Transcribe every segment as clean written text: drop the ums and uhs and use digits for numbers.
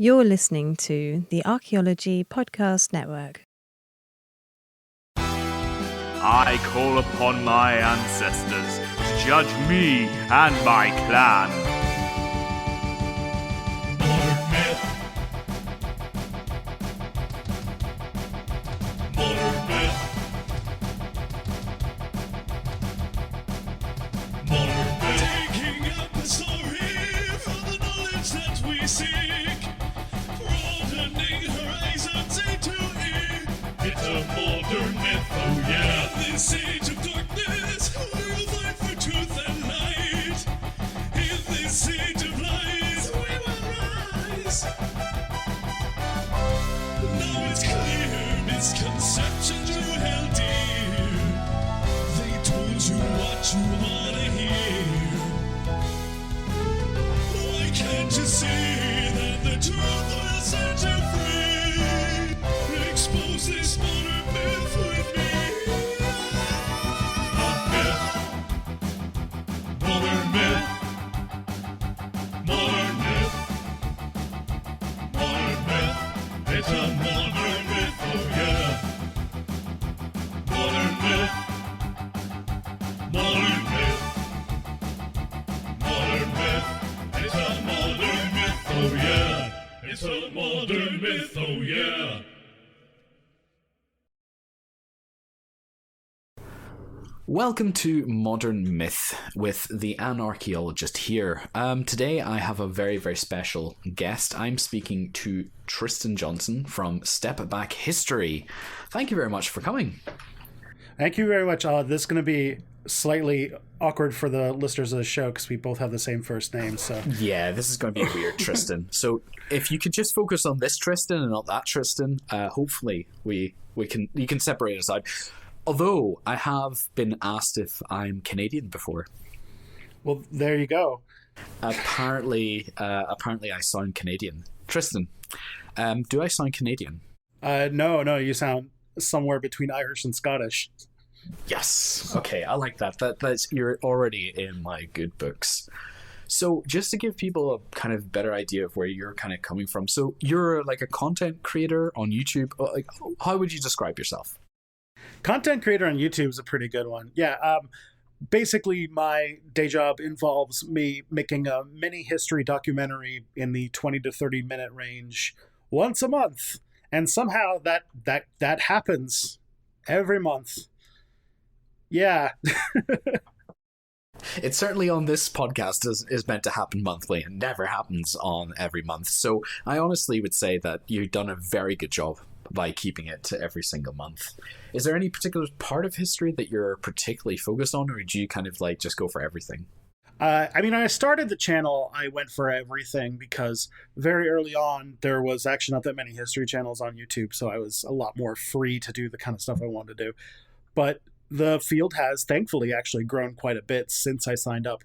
You're listening to the Archaeology Podcast Network. I call upon my ancestors to judge me and my clan. Modern myth. Modern myth. Modern myth. Taking up the story from the knowledge that we seek, broadening horizons A to E. It's a modern myth, oh yeah. In this age of darkness, we'll fight for truth and light. In this age of lies, we will rise. Now it's clear, misconceptions you held dear. They told you what you wanna hear. Why can't you see that the truth will set you free? Expose this modern myth with me. Modern myth. Modern myth. Modern myth. It's a modern myth, oh yeah. Modern myth. Modern myth. Modern myth. It's a modern myth, oh yeah. It's a modern myth, oh yeah. Welcome to Modern Myth with the Archaeologist here. Today I have a very, very special guest. I'm speaking to Tristan Johnson from StepBack History. Thank you very much for coming. Thank you very much. This is going to be slightly awkward for the listeners of the show because we both have the same first name. So yeah, this is going to be weird, Tristan. So if you could just focus on this Tristan and not that Tristan, hopefully you can separate us out. Although I have been asked if I'm Canadian before. Well, there you go. Apparently I sound Canadian. Tristan, do I sound Canadian? No, you sound somewhere between Irish and Scottish. Yes. Okay, I like that. That's you're already in my good books. So just to give people a kind of better idea of where you're kind of coming from. So you're like a content creator on YouTube. Like, how would you describe yourself? Content creator on YouTube is a pretty good one. Yeah, basically my day job involves me making a mini history documentary in the 20 to 30 minute range once a month. And somehow that happens every month. Yeah. It certainly on this podcast is meant to happen monthly and never happens on every month. So I honestly would say that you've done a very good job by keeping it to every single month. Is there any particular part of history that you're particularly focused on, or do you kind of like just go for everything? I started the channel, I went for everything because very early on there was actually not that many history channels on YouTube, so I was a lot more free to do the kind of stuff I wanted to do. But the field has thankfully actually grown quite a bit since I signed up.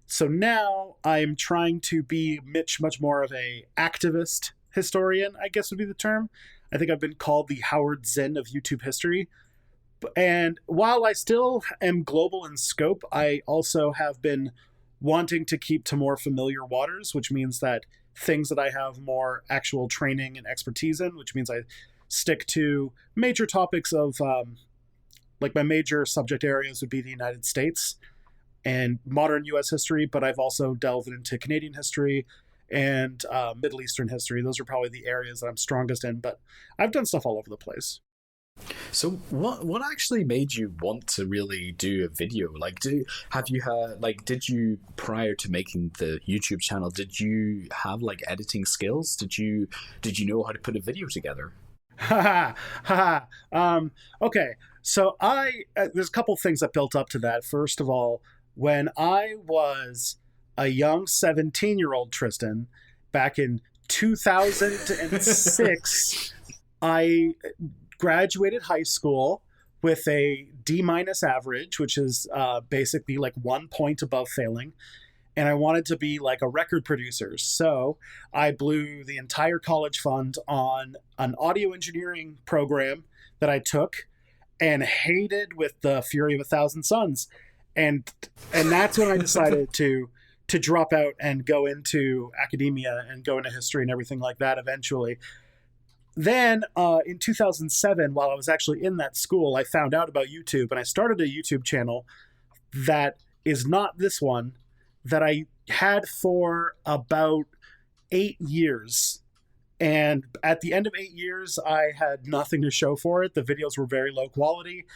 So now I'm trying to be much more of a activist historian, I guess would be the term. I think I've been called the Howard Zinn of YouTube history. And while I still am global in scope, I also have been wanting to keep to more familiar waters, which means that things that I have more actual training and expertise in, which means I stick to major topics of, like my major subject areas would be the United States and modern U.S. history, but I've also delved into Canadian history and Middle Eastern history. Those are probably the areas that I'm strongest in, but I've done stuff all over the place. So what actually made you want to really do a video? Like, did you, prior to making the YouTube channel, did you have like editing skills? Did you know how to put a video together? Okay, so there's a couple things that built up to that. First of all, when I was a young 17-year-old Tristan back in 2006, I graduated high school with a D- average, which is basically like 1 point above failing. And I wanted to be like a record producer. So I blew the entire college fund on an audio engineering program that I took and hated with the fury of 1,000 suns. And that's when I decided to to drop out and go into academia and go into history and everything like that eventually. Then in 2007, while I was actually in that school, I found out about YouTube, and I started a YouTube channel that is not this one, that I had for about 8 years. And at the end of 8 years, I had nothing to show for it. The videos were very low quality.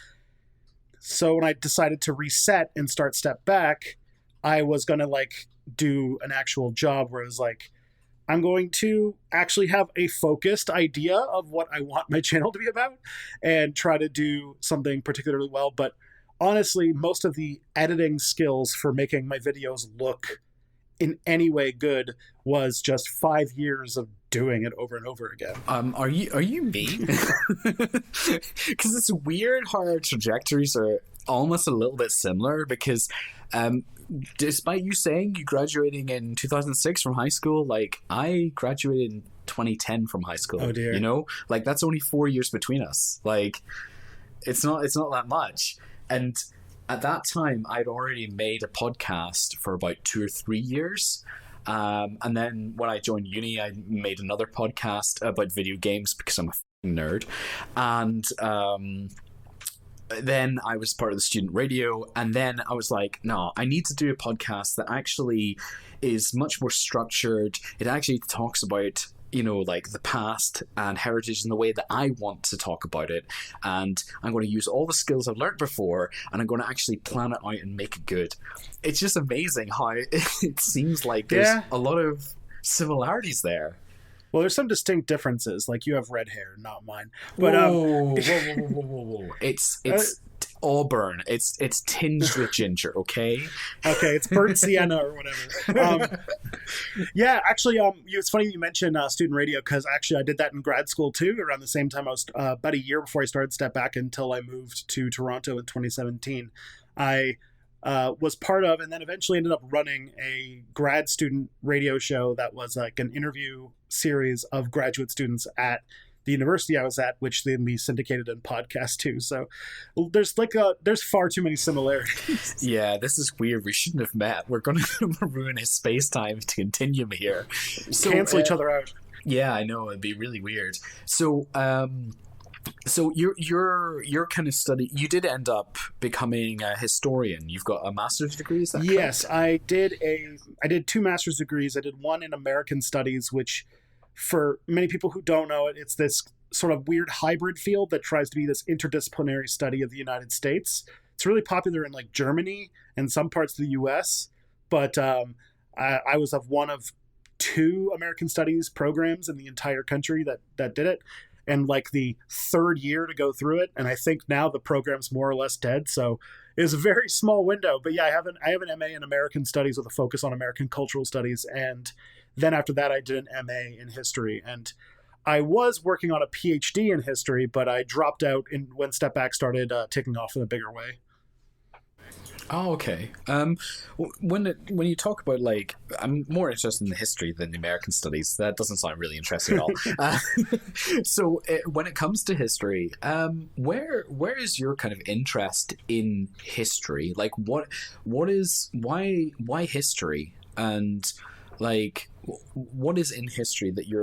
So when I decided to reset and start StepBack, I was going to like do an actual job where it was like, I'm going to actually have a focused idea of what I want my channel to be about and try to do something particularly well. But honestly, most of the editing skills for making my videos look in any way good was just 5 years of doing it over and over again. Are you me? Because it's weird how our trajectories are almost a little bit similar, because despite you saying you graduating in 2006 from high school, like I graduated in 2010 from high school. Oh dear. You know, like that's only 4 years between us. Like it's not that much. And at that time, I'd already made a podcast for about 2 or 3 years. And then when I joined uni, I made another podcast about video games because I'm a f***ing nerd. And then I was part of the student radio. And then I was like, no, I need to do a podcast that actually is much more structured. It actually talks about, you know, like the past and heritage in the way that I want to talk about it. And I'm going to use all the skills I've learned before, and I'm going to actually plan it out and make it good. It's just amazing how it seems like there's a lot of similarities there. Well, there's some distinct differences. Like you have red hair, not mine. But whoa. It's auburn. It's tinged with ginger. Okay. Okay, it's burnt sienna or whatever. Yeah, actually, it's funny you mentioned student radio, because actually I did that in grad school too. Around the same time, I was about a year before I started StepBack until I moved to Toronto in 2017. I was part of, and then eventually ended up running a grad student radio show that was like an interview series of graduate students at the university I was at, which then we syndicated in podcast too. So there's far too many similarities. Yeah, this is weird. We shouldn't have met. We're going to ruin his space-time continuum here. So, cancel each other out. Yeah, I know. It'd be really weird. So, so your kind of study, you did end up becoming a historian. You've got a master's degree, is that correct? Yes, I did 2 master's degrees. I did one in American Studies, which for many people who don't know it, it's this sort of weird hybrid field that tries to be this interdisciplinary study of the United States. It's really popular in like Germany and some parts of the US, but I was of one of 2 American Studies programs in the entire country that did it. And like the 3rd year to go through it, and I think now the program's more or less dead. So it was a very small window. But yeah, I have an MA in American Studies with a focus on American Cultural Studies, and then after that I did an MA in History. And I was working on a PhD in History, but I dropped out when StepBack started taking off in a bigger way. Oh, okay. When you talk about, like, I'm more interested in the history than the American Studies. That doesn't sound really interesting at all. So when it comes to history, where is your kind of interest in history? Like, why history? And like, what is in history that you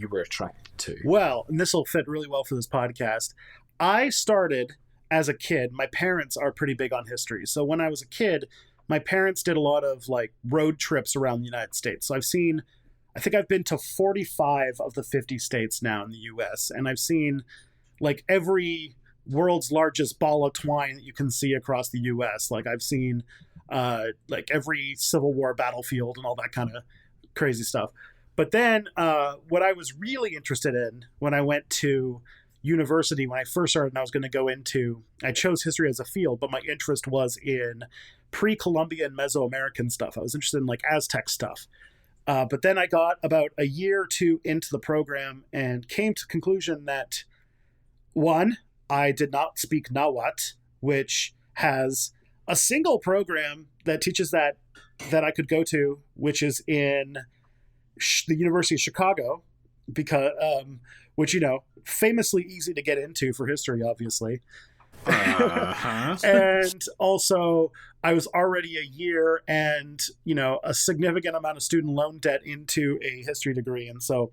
were attracted to? Well, and this will fit really well for this podcast. I started as a kid. My parents are pretty big on history. So when I was a kid, my parents did a lot of like road trips around the United States. So I think I've been to 45 of the 50 states now in the US. And I've seen like every world's largest ball of twine that you can see across the US. Like I've seen like every Civil War battlefield and all that kind of crazy stuff. But then what I was really interested in when I went to university, when I first started, and I was going to go into, I chose history as a field, but my interest was in pre-Columbian Mesoamerican stuff. I was interested in like Aztec stuff. But then I got about a year or 2 into the program and came to the conclusion that, one, I did not speak Nahuatl, which has a single program that teaches that I could go to, which is in the University of Chicago, because which, you know, famously easy to get into for history, obviously. And also, I was already a year and, a significant amount of student loan debt into a history degree. And so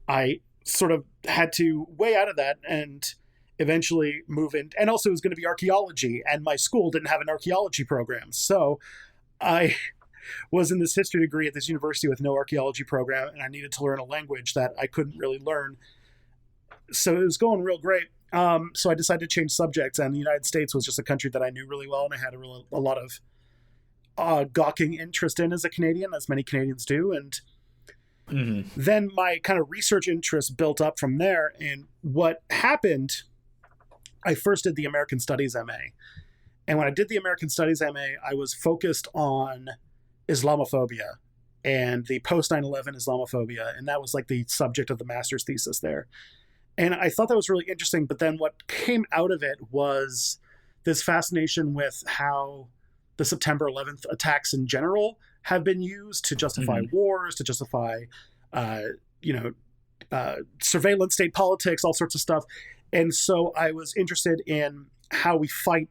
I sort of had to weigh out of that and eventually move in. And also, it was going to be archaeology, and my school didn't have an archaeology program. So I was in this history degree at this university with no archaeology program, and I needed to learn a language that I couldn't really learn. So it was going real great. So I decided to change subjects, and the United States was just a country that I knew really well, and I had a lot of gawking interest in as a Canadian, as many Canadians do. And then my kind of research interest built up from there. And what happened, I first did the American Studies MA. And when I did the American Studies MA, I was focused on Islamophobia and the post 9/11 Islamophobia. And that was like the subject of the master's thesis there. And I thought that was really interesting. But then what came out of it was this fascination with how the September 11th attacks in general have been used to justify wars, to justify, surveillance state politics, all sorts of stuff. And so I was interested in how we fight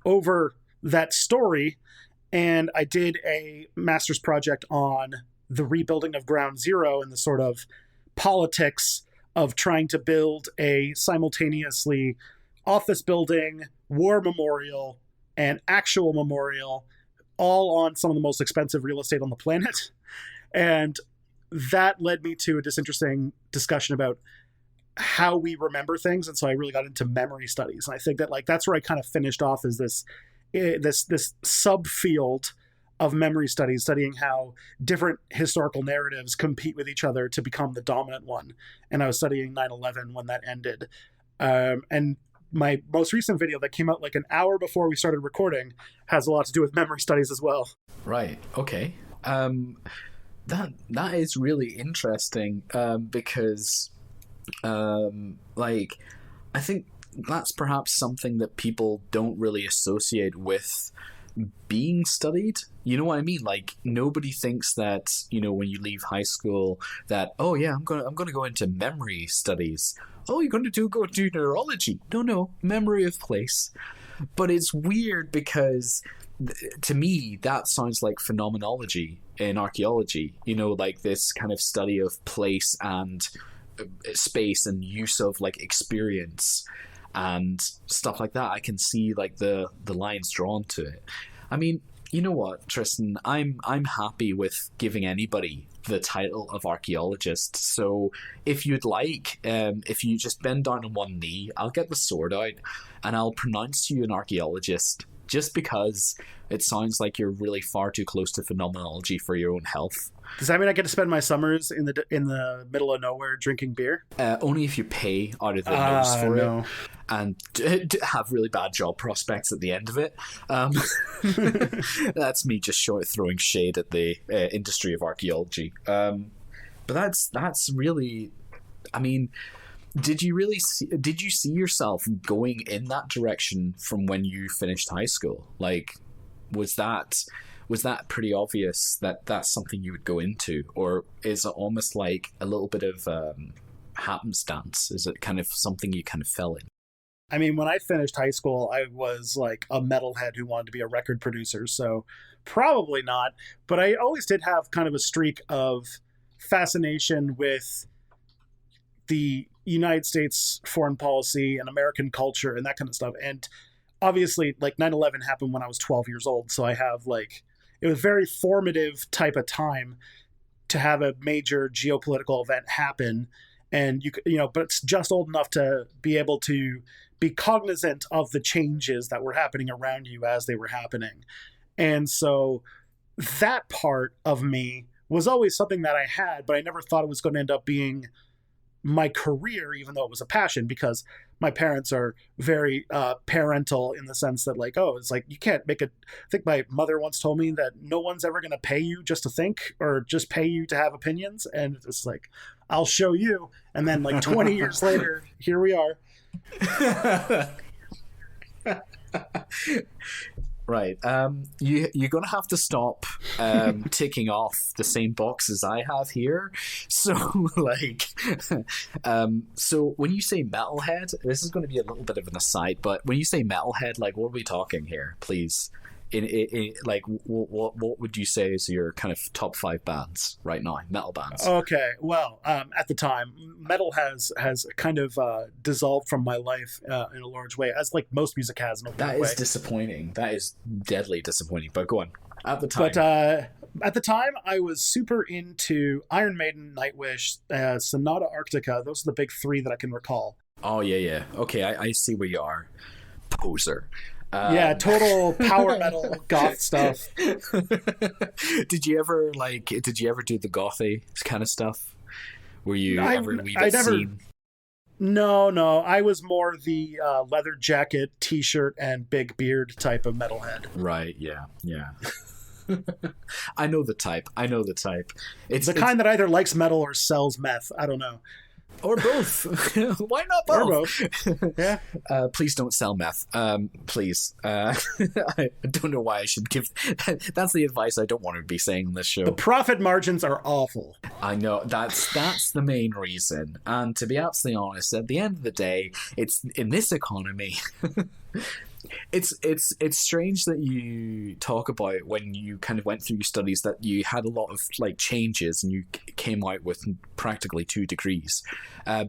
over that story. And I did a master's project on the rebuilding of Ground Zero and the sort of politics of trying to build a simultaneously office building, war memorial, and actual memorial, all on some of the most expensive real estate on the planet. And that led me to this interesting discussion about how we remember things. And so I really got into memory studies. And I think that that's where I kind of finished off, is this subfield of memory studies, studying how different historical narratives compete with each other to become the dominant one. And I was studying 9/11 when that ended. And my most recent video that came out like an hour before we started recording has a lot to do with memory studies as well. Right. Okay. That is really interesting, because I think that's perhaps something that people don't really associate with being studied. You know what I mean? Like, nobody thinks that, when you leave high school that, oh yeah, I'm gonna go into memory studies. Oh, you're going to go do neurology. No, memory of place. But it's weird because to me that sounds like phenomenology in archaeology, like this kind of study of place and space and use of like experience and stuff like that. I can see like the lines drawn to it. I mean, you know what, Tristan, I'm happy with giving anybody the title of archaeologist. So if you'd like, if you just bend down on one knee, I'll get the sword out and I'll pronounce you an archaeologist, just because it sounds like you're really far too close to phenomenology for your own health. Does that mean I get to spend my summers in the middle of nowhere drinking beer? Only if you pay out of the nose for it, and have really bad job prospects at the end of it. That's me just throwing shade at the industry of archaeology. But that's really, I mean, did you see yourself going in that direction from when you finished high school? Like, was that pretty obvious that that's something you would go into, or is it almost like a little bit of happenstance? Is it kind of something you kind of fell in? I mean, when I finished high school, I was like a metalhead who wanted to be a record producer, so probably not. But I always did have kind of a streak of fascination with the United States foreign policy and American culture and that kind of stuff. And obviously, like 9/11 happened when I was 12 years old, so I have it was a very formative type of time to have a major geopolitical event happen. And but it's just old enough to be able to be cognizant of the changes that were happening around you as they were happening. And so that part of me was always something that I had, but I never thought it was going to end up being my career, even though it was a passion, because my parents are very parental in the sense that it's like you can't make I think my mother once told me that no one's ever going to pay you just to think or just pay you to have opinions. And it's like, I'll show you. And then 20 years later, here we are. Right. You're gonna have to stop ticking off the same boxes I have here. So like, so when you say metalhead, this is going to be a little bit of an aside, but when you say metalhead, like, what are we talking here, please? In like, what would you say is your kind of top 5 bands right now, metal bands? Okay, well, at the time, metal has kind of dissolved from my life in a large way, as like most music has in a That weird is way. disappointing. That is deadly disappointing. But go on. At the time, But at the time, I was super into Iron Maiden, Nightwish, Sonata Arctica. Those are the big 3 that I can recall. oh yeah. Okay, I see where you are, poser. Yeah, total power metal goth stuff. Did you ever do the gothy kind of stuff? Were you ever a wee I bit never. seen? No, I was more the leather jacket, t-shirt, and big beard type of metalhead. Right, yeah. I know the type. It's The kind that either likes metal or sells meth. I don't know. or both. Why not both? Or both. Yeah. Please don't sell meth. Please. I don't know why I should give. That's the advice I don't want to be saying on this show. The profit margins are awful. I know that's the main reason. And to be absolutely honest, at the end of the day, it's in this economy. It's strange that you talk about when you kind of went through your studies that you had a lot of like changes and you came out with practically 2 degrees,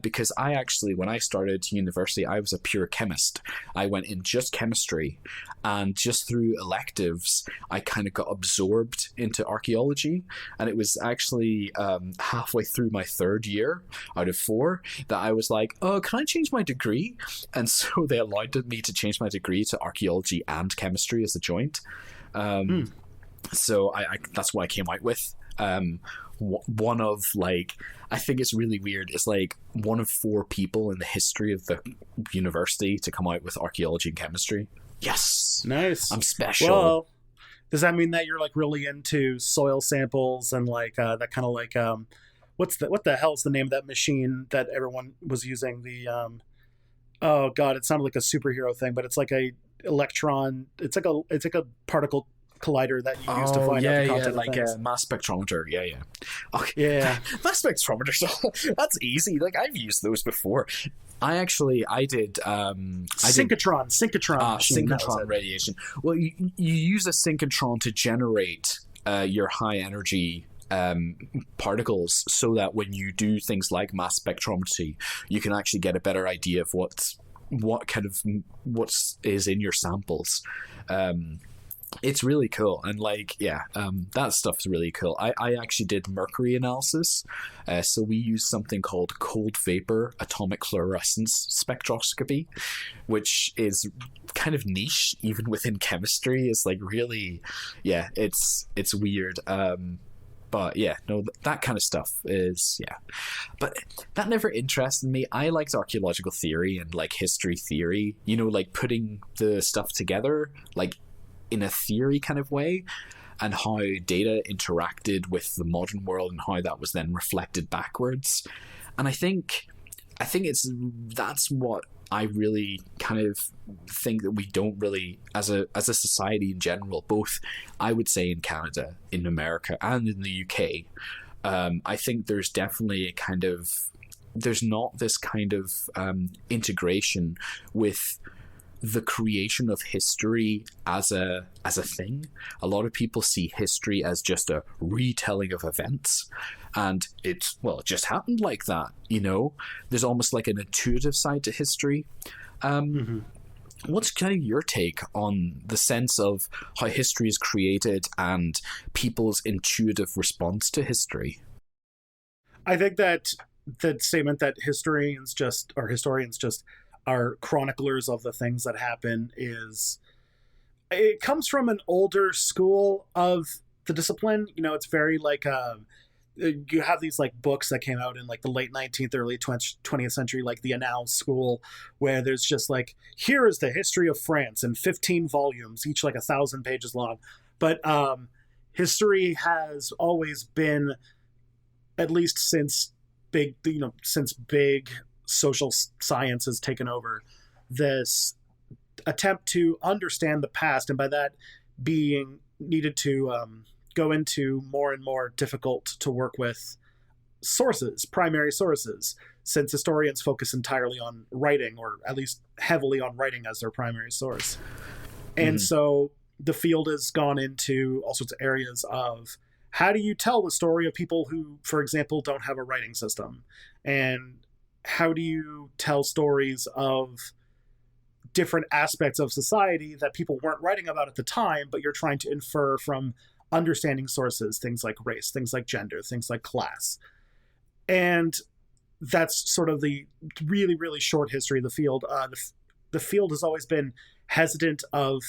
because I actually, when I started university, I was a pure chemist. I went in just chemistry, and just through electives I kind of got absorbed into archaeology, and it was actually halfway through my 3rd year out of 4 that I was like, oh, can I change my degree? And so they allowed me to change my degree to archaeology and chemistry as a joint. So I that's what I came out with. One of, like, I think it's really weird. It's like one of 4 people in the history of the university to come out with archaeology and chemistry. Yes, Nice. I'm special. Well, does that mean that you're like really into soil samples and like that kind of like what the hell is the name of that machine that everyone was using? The oh god, it sounded like a superhero thing, but it's like a electron. It's like a particle collider that you use to find out the content of like things. a mass spectrometer. Yeah. Okay. Yeah. Mass spectrometers. That's easy. Like, I've used those before. I did. Synchrotron machine, that was synchrotron it. radiation. Well, you use a synchrotron to generate your high energy particles, so that when you do things like mass spectrometry, you can actually get a better idea of what is in your samples. It's really cool, and like, that stuff's really cool. I actually did mercury analysis, so we use something called cold vapor atomic fluorescence spectroscopy, which is kind of niche even within chemistry. It's like really, it's weird. But yeah, no, that kind of stuff is, but that never interested me. I liked archaeological theory and like history theory, like putting the stuff together like in a theory kind of way, and how data interacted with the modern world and how that was then reflected backwards. And I think that's what I really kind of think that we don't really, as a society in general, both I would say in Canada, in America, and in the UK, I think there's definitely there's not this kind of integration with the creation of history as a thing. A lot of people see history as just a retelling of events, and it just happened like that. There's almost like an intuitive side to history. What's kind of your take on the sense of how history is created and people's intuitive response to history? I think that the statement that historians just are chroniclers of the things that happen it comes from an older school of the discipline. It's very like you have these like books that came out in like the late 19th, early 20th century, like the Annals school, where there's just like, here is the history of France in 15 volumes, each like 1,000 pages long. But history has always been, at least since big social science has taken over, this attempt to understand the past, and by that being needed to go into more and more difficult to work with sources, primary sources, since historians focus entirely on writing, or at least heavily on writing as their primary source. And so the field has gone into all sorts of areas of how do you tell the story of people who, for example, don't have a writing system? And how do you tell stories of different aspects of society that people weren't writing about at the time, but you're trying to infer from understanding sources, things like race, things like gender, things like class. And that's sort of the really, really short history of the field. The field has always been hesitant of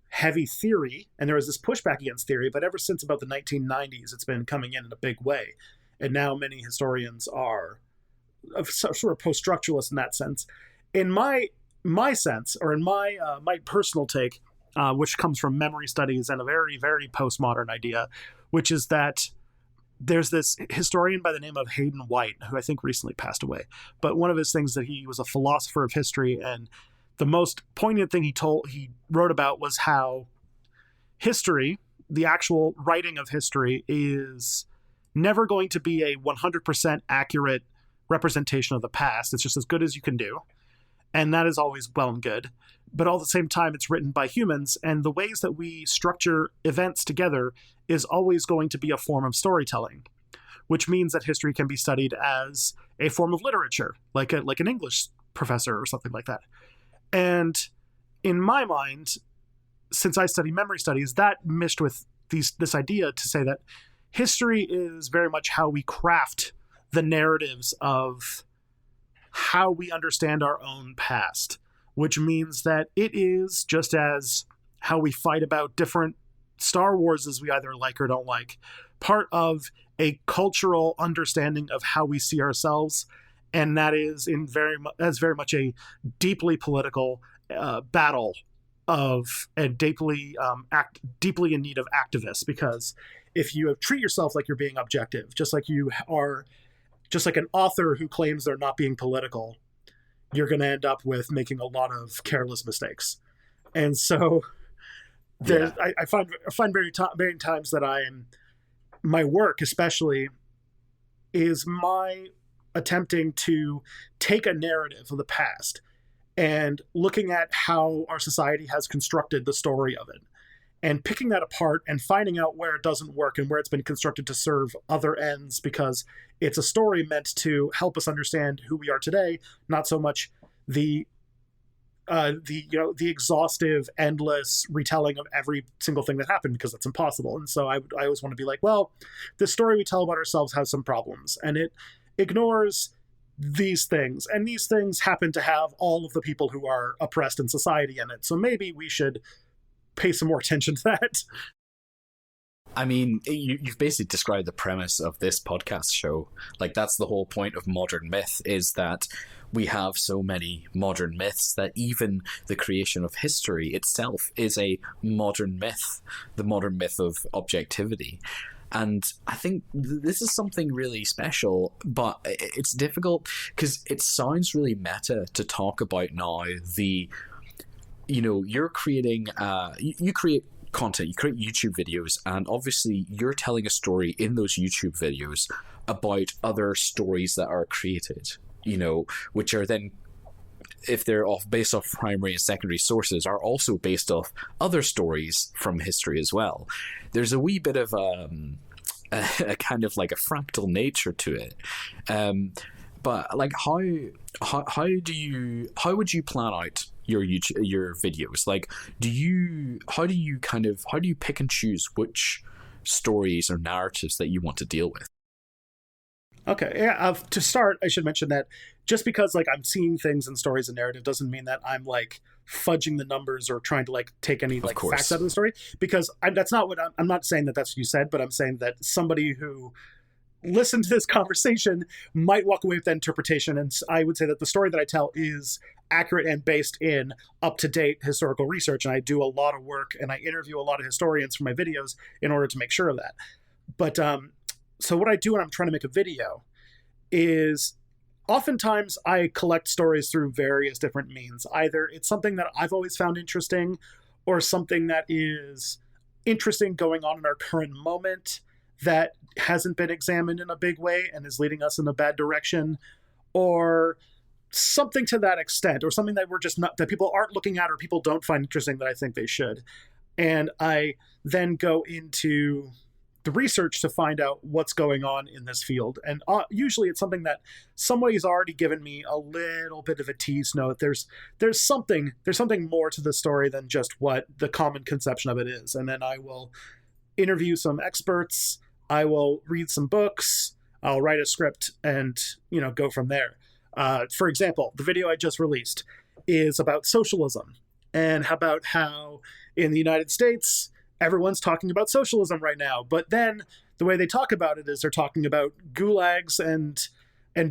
heavy theory, and there was this pushback against theory, but ever since about the 1990s, it's been coming in a big way. And now many historians are sort of post-structuralist in that sense. In my sense, or in my personal take, which comes from memory studies and a very, very postmodern idea, which is that there's this historian by the name of Hayden White, who I think recently passed away. But one of his things that he was a philosopher of history, and the most poignant thing he wrote about was how history, the actual writing of history, is never going to be a 100% accurate representation of the past. It's just as good as you can do. And that is always well and good. But all at the same time, it's written by humans, and the ways that we structure events together is always going to be a form of storytelling, which means that history can be studied as a form of literature, like an English professor or something like that. And in my mind, since I study memory studies, that meshed with this idea to say that history is very much how we craft the narratives of how we understand our own past, which means that it is just as how we fight about different Star Wars as we either like or don't like, part of a cultural understanding of how we see ourselves. And that is very much a deeply political battle of, and deeply in need of activists, because if you treat yourself like you're being objective, just like an author who claims they're not being political, you're going to end up with making a lot of careless mistakes. And so I find very times that my work especially is my attempting to take a narrative of the past and looking at how our society has constructed the story of it, and picking that apart and finding out where it doesn't work and where it's been constructed to serve other ends, because it's a story meant to help us understand who we are today, not so much the exhaustive, endless retelling of every single thing that happened, because that's impossible. And so I always want to be like, well, the story we tell about ourselves has some problems, and it ignores these things, and these things happen to have all of the people who are oppressed in society in it. So maybe we should pay some more attention to that. I mean, you've basically described the premise of this podcast show. Like, that's the whole point of modern myth, is that we have so many modern myths that even the creation of history itself is a modern myth, the modern myth of objectivity. And I think this is something really special, but it's difficult because it sounds really meta to talk about now. You're creating, you create content, you create YouTube videos, and obviously you're telling a story in those YouTube videos about other stories that are created, which are then, if they're based off primary and secondary sources, are also based off other stories from history as well. There's a wee bit of a kind of like a fractal nature to it. But like, how would you plan out your videos? Like, how do you pick and choose which stories or narratives that you want to deal with? Okay, yeah. To start, I should mention that just because I'm seeing things in stories and narrative doesn't mean that I'm fudging the numbers or trying to take any facts out of the story. Because that's not what I'm not saying that that's what you said, but I'm saying that somebody who listened to this conversation might walk away with that interpretation. And I would say that the story that I tell is accurate and based in up-to-date historical research. And I do a lot of work and I interview a lot of historians for my videos in order to make sure of that. But so what I do when I'm trying to make a video is oftentimes I collect stories through various different means. Either it's something that I've always found interesting, or something that is interesting going on in our current moment that hasn't been examined in a big way and is leading us in a bad direction, or something to that extent, or something that we're just not, that people aren't looking at or people don't find interesting that I think they should. And I then go into the research to find out what's going on in this field. And usually it's something that somebody's already given me a little bit of a tease note. There's something more to the story than just what the common conception of it is. And then I will interview some experts. I will read some books. I'll write a script and, go from there. For example, the video I just released is about socialism and about how in the United States, everyone's talking about socialism right now. But then the way they talk about it is they're talking about gulags and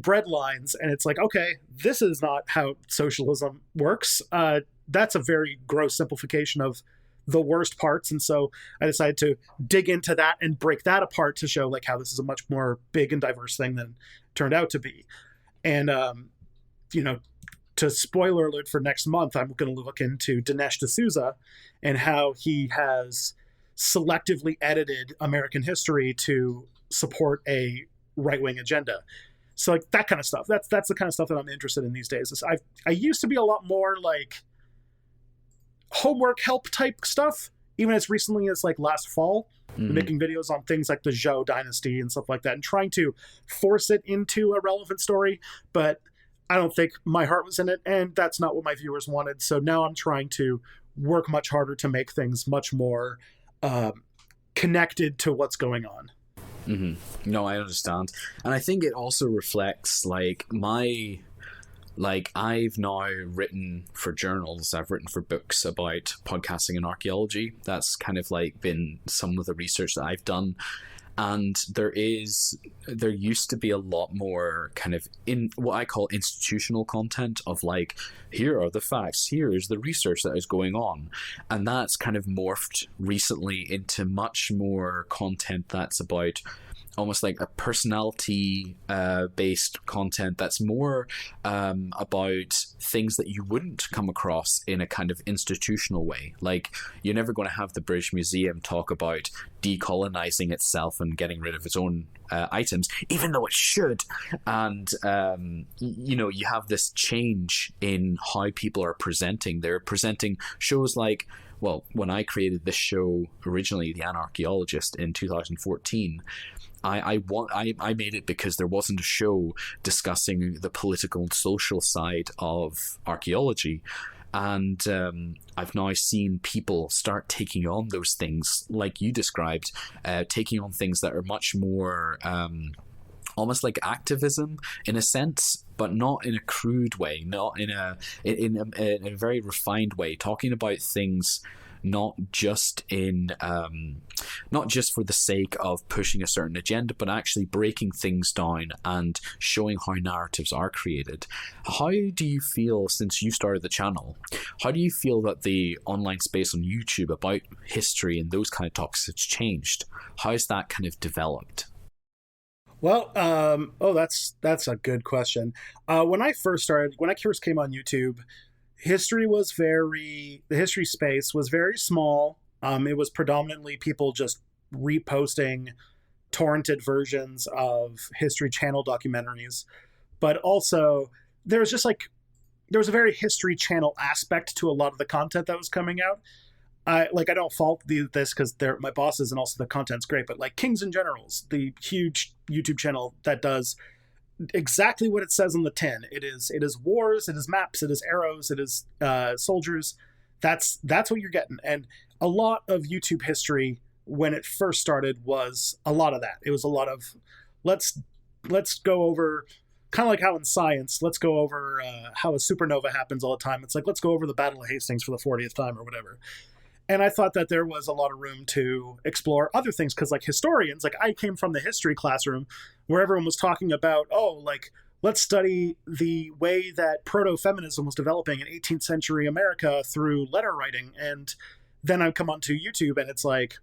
bread lines. And it's like, okay, this is not how socialism works. That's a very gross simplification of the worst parts. And so I decided to dig into that and break that apart to show like how this is a much more big and diverse thing than it turned out to be. And, to spoiler alert for next month, I'm going to look into Dinesh D'Souza and how he has selectively edited American history to support a right-wing agenda. So like that kind of stuff. That's the kind of stuff that I'm interested in these days. I used to be a lot more like homework help type stuff, even as recently as like last fall, making videos on things like the Zhou dynasty and stuff like that, and trying to force it into a relevant story. But I don't think my heart was in it, and that's not what my viewers wanted. So now I'm trying to work much harder to make things much more connected to what's going on. Mm-hmm. No, I understand. And I think it also reflects I've now written for journals, I've written for books about podcasting and archaeology. That's kind of like been some of the research that I've done. And there used to be a lot more kind of in what I call institutional content of like, here are the facts, here is the research that is going on. And that's kind of morphed recently into much more content that's about almost like a personality based content that's more about things that you wouldn't come across in a kind of institutional way. Like, you're never going to have the British Museum talk about decolonizing itself and getting rid of its own items, even though it should. And you have this change in how people are presenting. They're presenting shows like, well, when I created this show originally, The Anarchaeologist, in 2014, I made it because there wasn't a show discussing the political and social side of archaeology. And I've now seen people start taking on those things, like you described, taking on things that are much more almost like activism in a sense, but not in a crude way, not in a very refined way, talking about things not just for the sake of pushing a certain agenda, but actually breaking things down and showing how narratives are created. How do you feel, since you started the channel, how do you feel that the online space on YouTube about history and those kind of topics has changed? How has that kind of developed? Well, that's a good question. When I first came on YouTube, the history space was very small. It was predominantly people just reposting torrented versions of History Channel documentaries, but also there was a very History Channel aspect to a lot of the content that was coming out. I don't fault this because they're my bosses and also the content's great, but like Kings and Generals, the huge YouTube channel that does exactly what it says on the tin. It is wars, it is maps, it is arrows, it is soldiers. That's what you're getting. And a lot of YouTube history when it first started was a lot of that. It was a lot of let's go over, kind of like how in science, let's go over how a supernova happens all the time. It's like, let's go over the Battle of Hastings for the 40th time or whatever. And I thought that there was a lot of room to explore other things because, like, historians, like, I came from the history classroom where everyone was talking about, let's study the way that proto-feminism was developing in 18th century America through letter writing. And then I come onto YouTube and it's like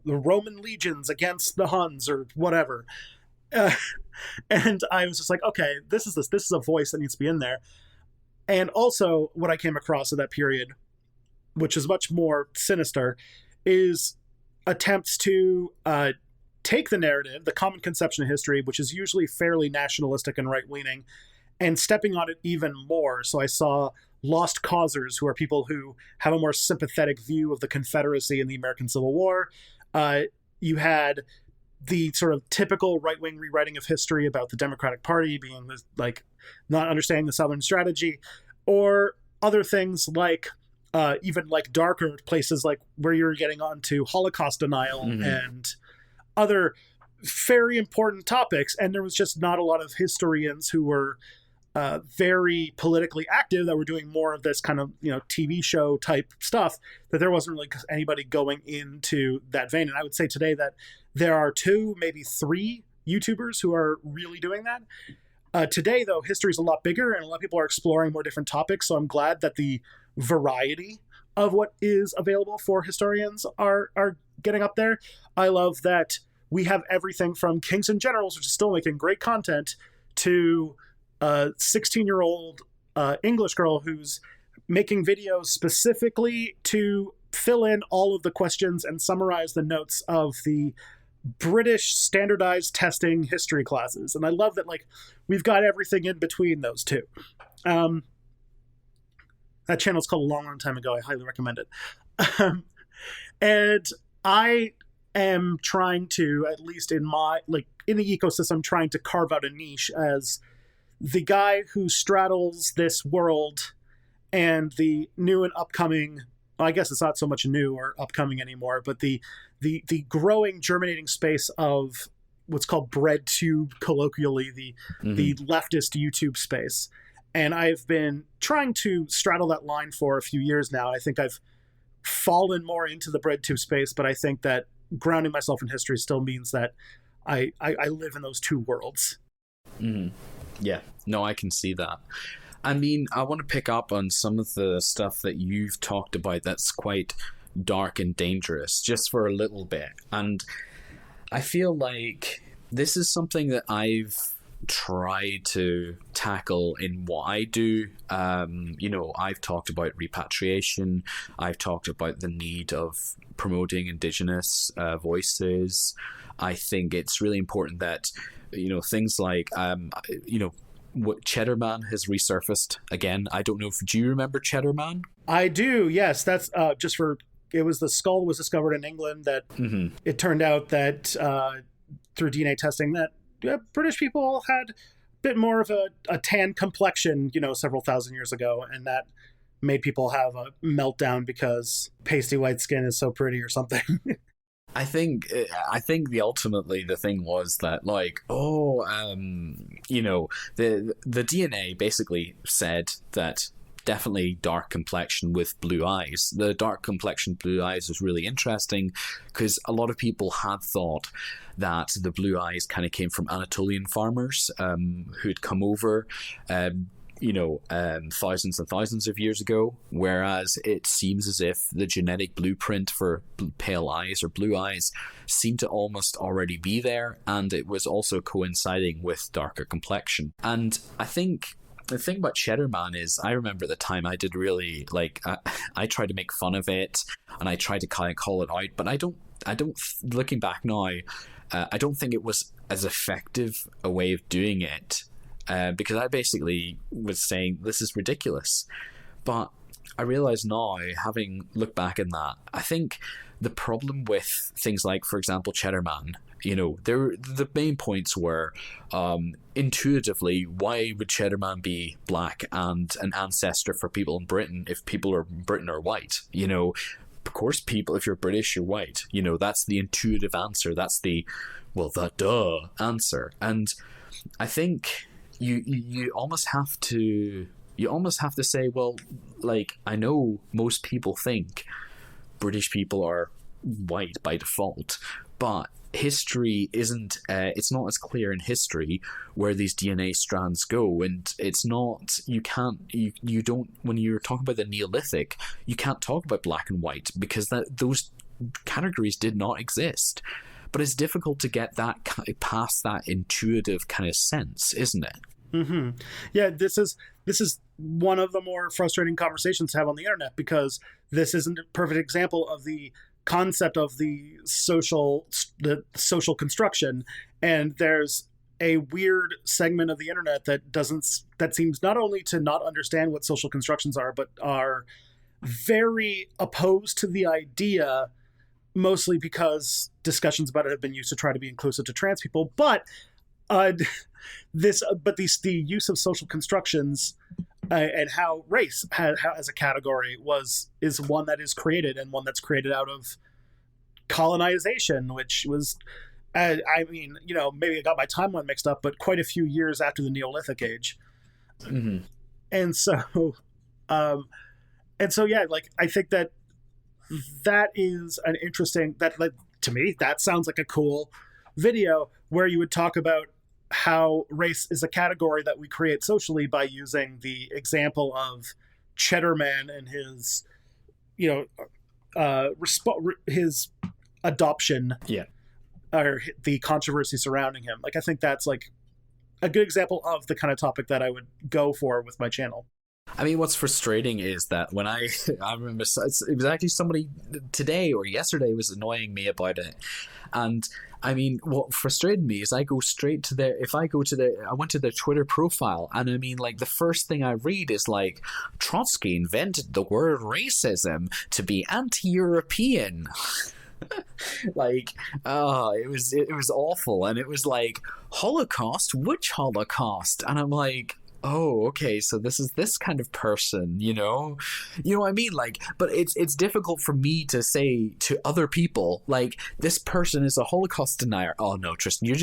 the Roman legions against the Huns or whatever. Uh, and I was just like, okay, this is a voice that needs to be in there. And also, what I came across at that period, which is much more sinister, is attempts to take the narrative, the common conception of history, which is usually fairly nationalistic and right-leaning, and stepping on it even more. So I saw lost causers, who are people who have a more sympathetic view of the Confederacy and the American Civil War. You had the sort of typical right-wing rewriting of history about the Democratic Party being like not understanding the Southern strategy, or other things like even like darker places like where you're getting onto Holocaust denial and other very important topics. And there was just not a lot of historians who were very politically active that were doing more of this kind of, TV show type stuff, that there wasn't really anybody going into that vein. And I would say today that there are 2, maybe 3 YouTubers who are really doing that. Today, though, history is a lot bigger and a lot of people are exploring more different topics. So I'm glad that the variety of what is available for historians are getting up there. I love that we have everything from Kings and Generals, which is still making great content, to a 16-year-old English girl who's making videos specifically to fill in all of the questions and summarize the notes of the British standardized testing history classes. And I love that, like, we've got everything in between those two. That channel's called A Long, Long Time Ago. I highly recommend it. And I am trying to, at least in my, in the ecosystem, trying to carve out a niche as the guy who straddles this world and the new and upcoming, well, I guess it's not so much new or upcoming anymore, but the growing, germinating space of what's called BreadTube, colloquially, the leftist YouTube space. And I've been trying to straddle that line for a few years now. I think I've fallen more into the BreadTube space, but I think that grounding myself in history still means that I live in those two worlds. Yeah, no, I can see that. I mean, I want to pick up on some of the stuff that you've talked about that's quite dark and dangerous, just for a little bit. And I feel like this is something that I've tried to tackle in what I do. I've talked about repatriation. I've talked about the need of promoting Indigenous voices. I think it's really important that, things like, what Cheddar Man has resurfaced again. I don't know do you remember Cheddar Man? I do, yes. That's it was the skull was discovered in England that it turned out that through DNA testing that British people had a bit more of a tan complexion, several thousand years ago, and that made people have a meltdown because pasty white skin is so pretty or something. I think ultimately the thing was that, the DNA basically said that definitely dark complexion with blue eyes. The dark complexion blue eyes was really interesting because a lot of people had thought that the blue eyes kind of came from Anatolian farmers who'd come over thousands and thousands of years ago, whereas it seems as if the genetic blueprint for pale eyes or blue eyes seemed to almost already be there, and it was also coinciding with darker complexion. And I think the thing about Cheddar Man is, I remember at the time I did really, I tried to make fun of it, and I tried to kind of call it out, but I don't, looking back now, I don't think it was as effective a way of doing it, because I basically was saying, this is ridiculous. But I realise now, having looked back in that, I think the problem with things like, for example, Cheddar Man, the main points were, intuitively, why would Cheddar Man be black and an ancestor for people in Britain if people in Britain are white? Of course, if you're British, you're white. That's the intuitive answer. That's the, duh answer. And I think you almost have to say, I know most people think British people are white by default, but history isn't, it's not as clear in history where these DNA strands go, and it's not, you don't, when you're talking about the Neolithic, you can't talk about black and white because those categories did not exist. but it's difficult to get that past that intuitive kind of sense, isn't it? Mm-hmm. Yeah, this is one of the more frustrating conversations to have on the internet, because this isn't a perfect example of the concept of the social construction, and there's a weird segment of the internet that seems not only to not understand what social constructions are, but are very opposed to the idea, mostly because discussions about it have been used to try to be inclusive to trans people. But the use of social constructions and how race as a category is one that is created, and one that's created out of colonization, which was, I mean, maybe I got my timeline mixed up, but quite a few years after the Neolithic age. Mm-hmm. And so yeah, like, I think that is an interesting, to me, that sounds like a cool video where you would talk about how race is a category that we create socially by using the example of Cheddar Man and his, his adoption, or the controversy surrounding him. Like, I think that's like a good example of the kind of topic that I would go for with my channel. I mean, what's frustrating is that when I remember, it was actually somebody today or yesterday was annoying me about it. And I mean, what frustrated me is I went to their Twitter profile, and I mean, like, the first thing I read is like, Trotsky invented the word racism to be anti-European. Like, it was awful. And it was like, Holocaust? Which Holocaust? And I'm like, oh, okay, so this is this kind of person, you know what I mean? Like, but it's difficult for me to say to other people, like, this person is a Holocaust denier. Oh no, Tristan, you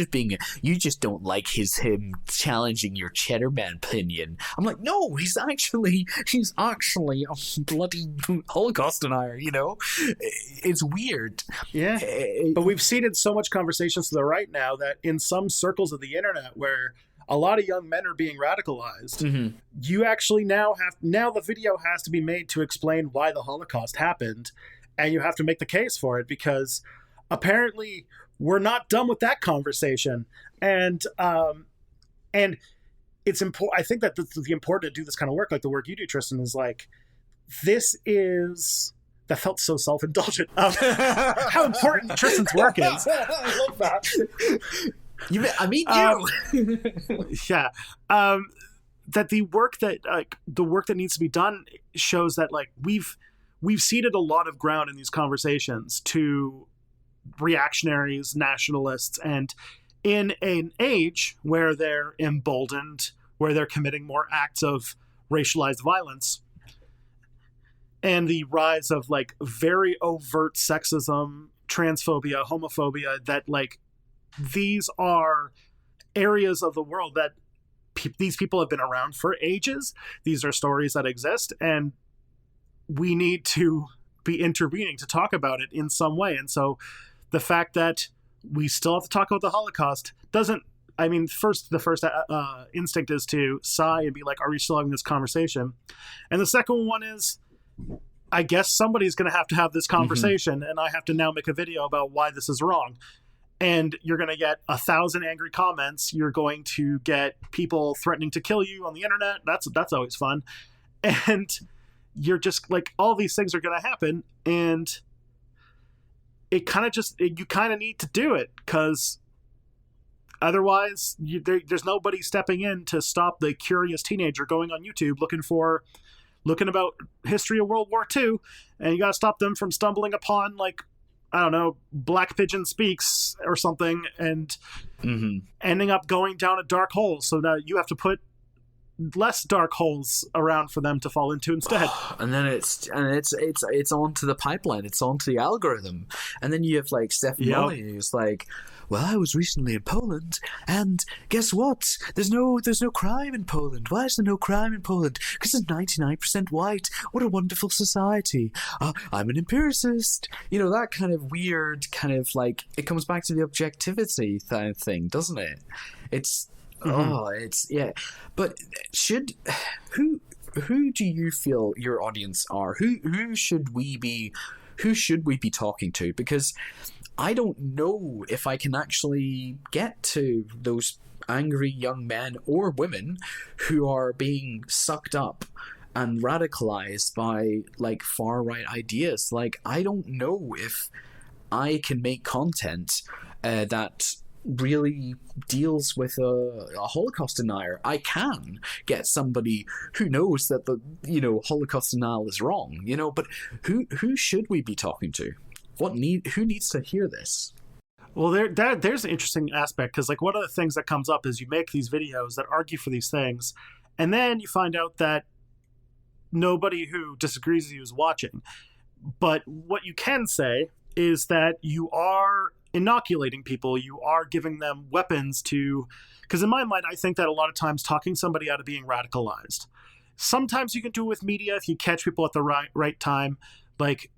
just don't like him challenging your Cheddar Man opinion. I'm like, no, he's actually a bloody Holocaust denier, It's weird. Yeah. But we've seen in so much conversations to the right now that in some circles of the internet where a lot of young men are being radicalized, mm-hmm. you actually now the video has to be made to explain why the Holocaust happened, and you have to make the case for it, because apparently we're not done with that conversation. And it's important. I think that the important to do this kind of work, like the work you do, Tristan, is like, that felt so self-indulgent. How important Tristan's work is. I love that. You. Yeah. That the work that needs to be done shows that, like, we've ceded a lot of ground in these conversations to reactionaries, nationalists, and in an age where they're emboldened, where they're committing more acts of racialized violence, and the rise of, like, very overt sexism, transphobia, homophobia, that, like, these are areas of the world that these people have been around for ages. These are stories that exist, and we need to be intervening to talk about it in some way. And so the fact that we still have to talk about the Holocaust the first instinct is to sigh and be like, are we still having this conversation? And the second one is, I guess somebody's going to have this conversation, mm-hmm. and I have to now make a video about why this is wrong. And you're going to get 1,000 angry comments. You're going to get people threatening to kill you on the internet. That's always fun. And you're just like, all these things are going to happen. And you kind of need to do it, because otherwise there's nobody stepping in to stop the curious teenager going on YouTube looking about history of World War II. And you got to stop them from stumbling upon, like, I don't know, Black Pigeon Speaks or something, and mm-hmm. ending up going down a dark hole. So now you have to put less dark holes around for them to fall into instead. And then it's onto the pipeline. It's onto the algorithm. And then you have, like, Stefan Molly, who's like, well, I was recently in Poland, and guess what? There's no crime in Poland. Why is there no crime in Poland? Because it's 99% white. What a wonderful society. I'm an empiricist. That kind of weird, kind of, like, it comes back to the objectivity thing, doesn't it? It's, mm-hmm. But who do you feel your audience are? Who should we be talking to? Because I don't know if I can actually get to those angry young men or women who are being sucked up and radicalized by like far right ideas. Like, I don't know if I can make content that really deals with a Holocaust denier. I can get somebody who knows that the Holocaust denial is wrong, but who should we be talking to? Who needs to hear this? Well, there's an interesting aspect, because like one of the things that comes up is you make these videos that argue for these things, and then you find out that nobody who disagrees with you is watching. But what you can say is that you are inoculating people, you are giving them weapons to, because in my mind, I think that a lot of times talking somebody out of being radicalized. Sometimes you can do it with media if you catch people at the right time, like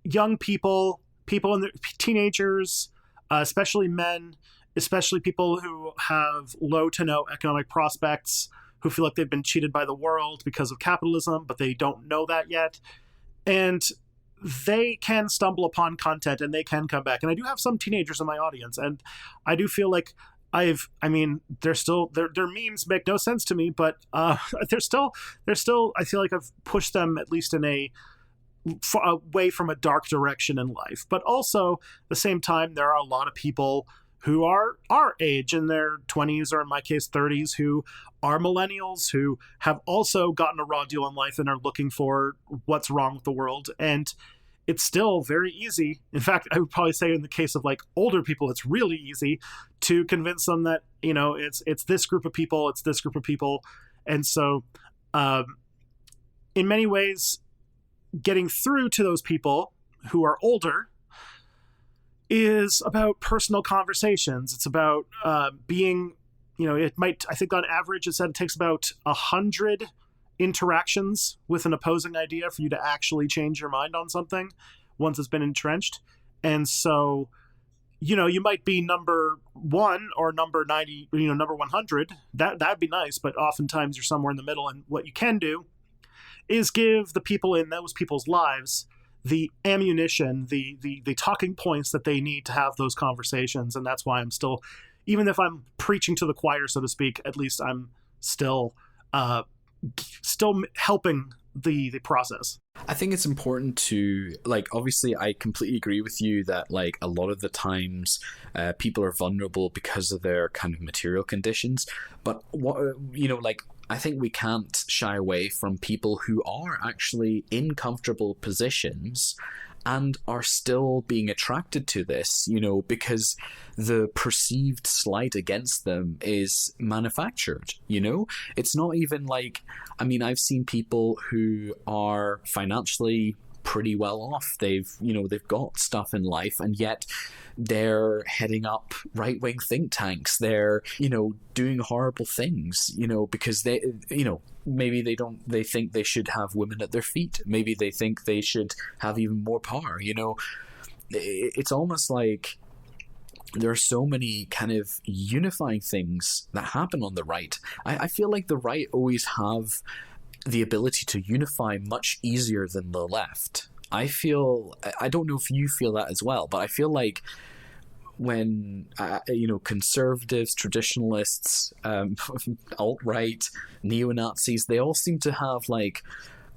young people in their teenagers, especially men, especially people who have low to no economic prospects, who feel like they've been cheated by the world because of capitalism, but they don't know that yet. And they can stumble upon content and they can come back. And I do have some teenagers in my audience, and I do feel like their memes make no sense to me, but they're still, I feel like I've pushed them at least in away from a dark direction in life. But also, at the same time, there are a lot of people who are our age, in their 20s, or in my case 30s, who are millennials, who have also gotten a raw deal in life and are looking for what's wrong with the world. And it's still very easy. In fact, I would probably say in the case of like older people, it's really easy to convince them that, it's this group of people, it's this group of people. And so in many ways, getting through to those people who are older is about personal conversations. It's about being, I think on average it said it takes about 100 interactions with an opposing idea for you to actually change your mind on something once it's been entrenched. And so, you might be number 1 or number 90, number 100. That'd be nice, but oftentimes you're somewhere in the middle. And what you can do is give the people in those people's lives the ammunition, the talking points that they need to have those conversations. And that's why I'm still, even if I'm preaching to the choir, so to speak, at least I'm still helping the process. I think it's important to, obviously I completely agree with you that a lot of the times people are vulnerable because of their kind of material conditions. But I think we can't shy away from people who are actually in comfortable positions and are still being attracted to this, because the perceived slight against them is manufactured, It's not even I've seen people who are financially pretty well off. They've got stuff in life, and yet they're heading up right-wing think tanks. They're, doing horrible things, because they, maybe they think they should have women at their feet. Maybe they think they should have even more power, It's almost like there are so many kind of unifying things that happen on the right. I feel like the right always have the ability to unify much easier than the left. I don't know if you feel that as well, but I feel like when conservatives, traditionalists, alt-right, neo-Nazis, they all seem to have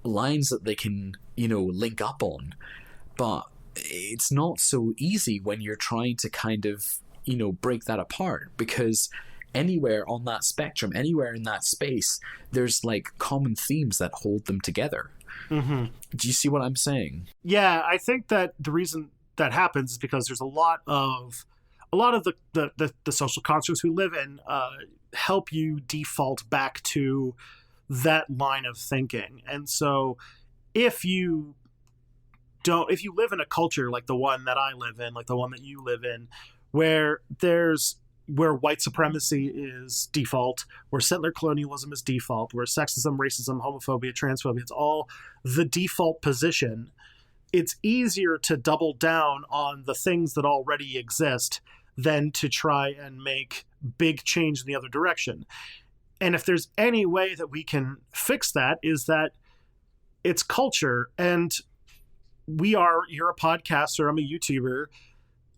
lines that they can link up on, but it's not so easy when you're trying to kind of break that apart, because anywhere on that spectrum, anywhere in that space, there's common themes that hold them together. Mm-hmm. Do you see what I'm saying? Yeah, I think that the reason that happens is because there's a lot of the social constructs we live in help you default back to that line of thinking. And so if you live in a culture like the one that I live in, like the one that you live in, where white supremacy is default, where settler colonialism is default, where sexism, racism, homophobia, transphobia, it's all the default position, it's easier to double down on the things that already exist than to try and make big change in the other direction. And if there's any way that we can fix that, is that it's culture. And you're a podcaster, I'm a YouTuber.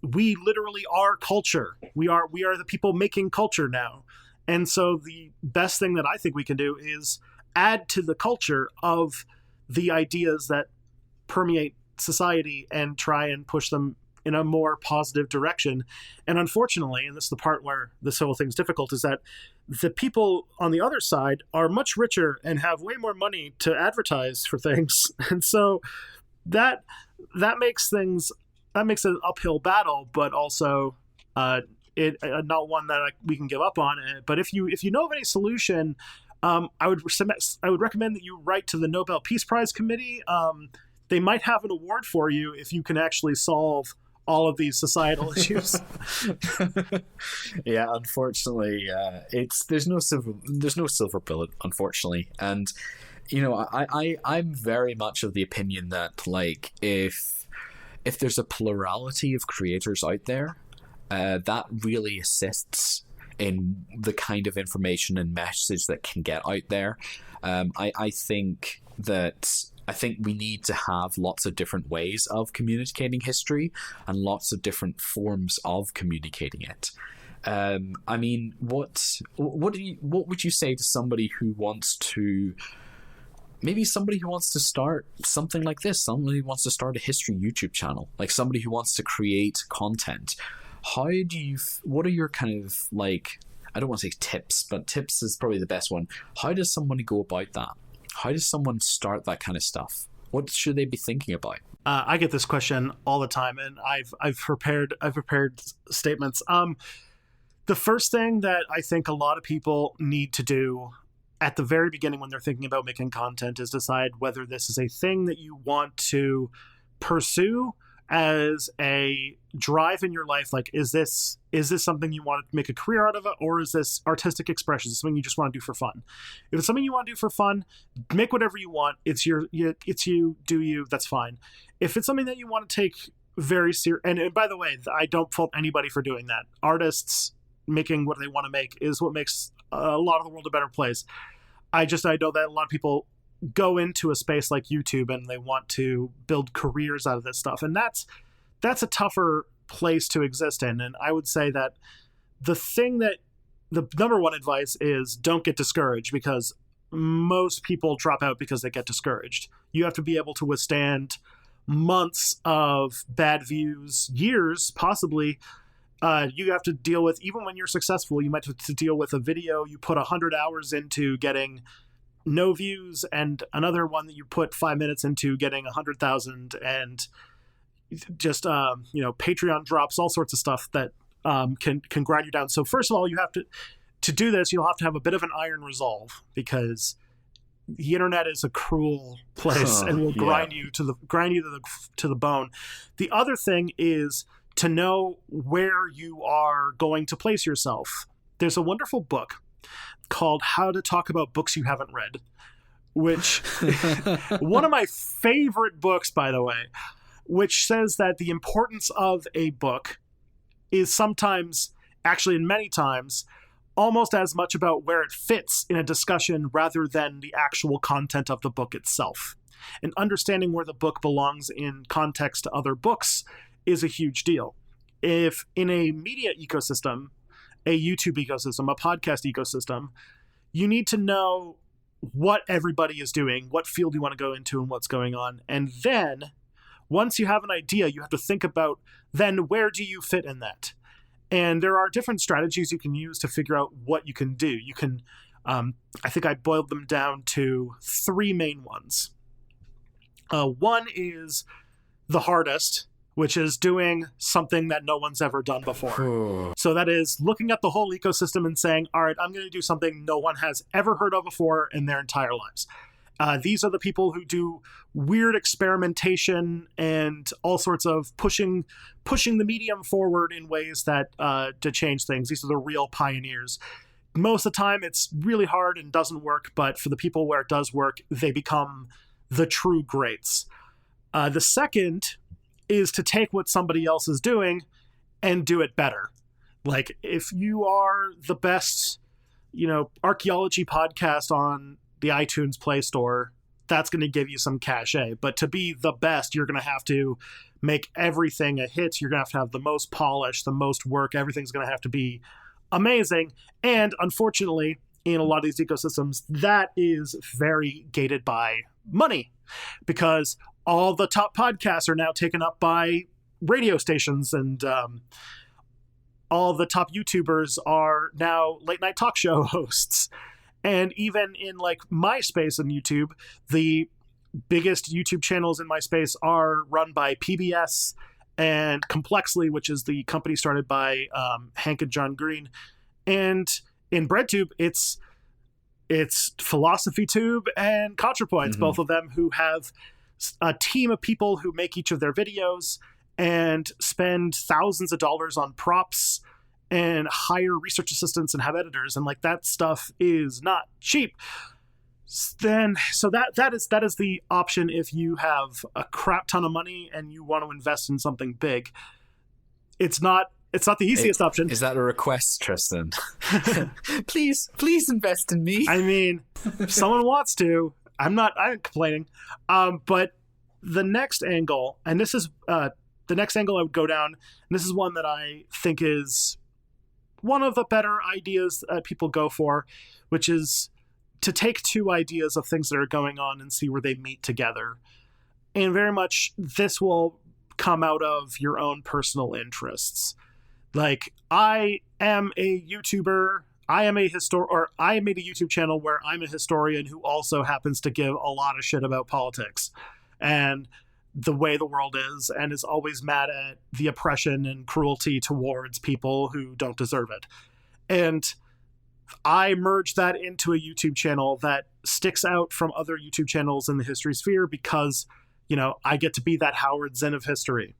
we literally are culture. We are the people making culture now. And so the best thing that I think we can do is add to the culture of the ideas that permeate society and try and push them in a more positive direction. And unfortunately, and this is the part where this whole thing's difficult, is that the people on the other side are much richer and have way more money to advertise for things. And so that makes things, that makes it an uphill battle, but also not one that we can give up on. But if you know of any solution, I would recommend that you write to the Nobel Peace Prize Committee. They might have an award for you if you can actually solve all of these societal issues. Yeah, unfortunately, there's no silver bullet, unfortunately. And I'm very much of the opinion that, like, if there's a plurality of creators out there, that really assists in the kind of information and message that can get out there. I think we need to have lots of different ways of communicating history and lots of different forms of communicating it. I mean, what would you say to somebody who wants to start something like this? Somebody who wants to start a history YouTube channel, like somebody who wants to create content. What are your kind of, like, I don't want to say tips, but tips is probably the best one. How does somebody go about that? How does someone start that kind of stuff? What should they be thinking about? I get this question all the time, and I've prepared statements. The first thing that I think a lot of people need to do at the very beginning when they're thinking about making content is decide whether this is a thing that you want to pursue as a drive in your life. Like, is this something you want to make a career out of it, or is this artistic expression? Is it something you just want to do for fun? If it's something you want to do for fun, make whatever you want. It's you, do you, that's fine. If it's something that you want to take very serious, and by the way, I don't fault anybody for doing that. Artists making what they want to make is what makes a lot of the world a better place. I know that a lot of people go into a space like YouTube and they want to build careers out of this stuff, and that's a tougher place to exist in. And I would say that the number one advice is don't get discouraged, because most people drop out because they get discouraged. You have to be able to withstand months of bad views, years possibly. You have to deal with, even when you're successful, you might have to deal with a video you put 100 hours into getting no views, and another one that you put 5 minutes into getting 100,000, and just Patreon drops, all sorts of stuff that can grind you down. So first of all, you have to do this, you'll have to have a bit of an iron resolve, because the internet is a cruel place and will grind you to the bone. The other thing is to know where you are going to place yourself. There's a wonderful book called How to Talk About Books You Haven't Read, which one of my favorite books, by the way, which says that the importance of a book is sometimes, actually in many times, almost as much about where it fits in a discussion rather than the actual content of the book itself. And understanding where the book belongs in context to other books is a huge deal. If in a media ecosystem, a YouTube ecosystem, a podcast ecosystem, you need to know what everybody is doing, what field you want to go into, and what's going on. And then once you have an idea, you have to think about then where do you fit in that? And there are different strategies you can use to figure out what you can do. You can, I think I boiled them down to 3 main ones. One is the hardest, which is doing something that no one's ever done before. So that is looking at the whole ecosystem and saying, all right, I'm going to do something no one has ever heard of before in their entire lives. These are the people who do weird experimentation and all sorts of pushing the medium forward in ways that to change things. These are the real pioneers. Most of the time, it's really hard and doesn't work, but for the people where it does work, they become the true greats. The second is to take what somebody else is doing and do it better. Like, if you are the best, archaeology podcast on the iTunes Play Store, that's going to give you some cachet. But to be the best, you're going to have to make everything a hit. You're going to have the most polish, the most work. Everything's going to have to be amazing. And unfortunately, in a lot of these ecosystems, that is very gated by money, because all the top podcasts are now taken up by radio stations, and all the top YouTubers are now late night talk show hosts. And even in like MySpace and YouTube, the biggest YouTube channels in MySpace are run by PBS and Complexly, which is the company started by Hank and John Green. And in BreadTube, it's PhilosophyTube and ContraPoints, both of them who have a team of people who make each of their videos and spend thousands of dollars on props and hire research assistants and have editors, and like that stuff is not cheap. So that is the option if you have a crap ton of money and you want to invest in something big. It's not the easiest option. Is that a request, Tristan? please invest in me. I mean, if someone wants to, I'm complaining. But the next angle, and this is the next angle I would go down, and this is one that I think is one of the better ideas that people go for, which is to take two ideas of things that are going on and see where they meet together. And very much this will come out of your own personal interests. Like, I am a YouTuber, I made a YouTube channel where I'm a historian who also happens to give a lot of shit about politics and the way the world is, and is always mad at the oppression and cruelty towards people who don't deserve it. And I merged that into a YouTube channel that sticks out from other YouTube channels in the history sphere because, you know, I get to be that Howard Zinn of history,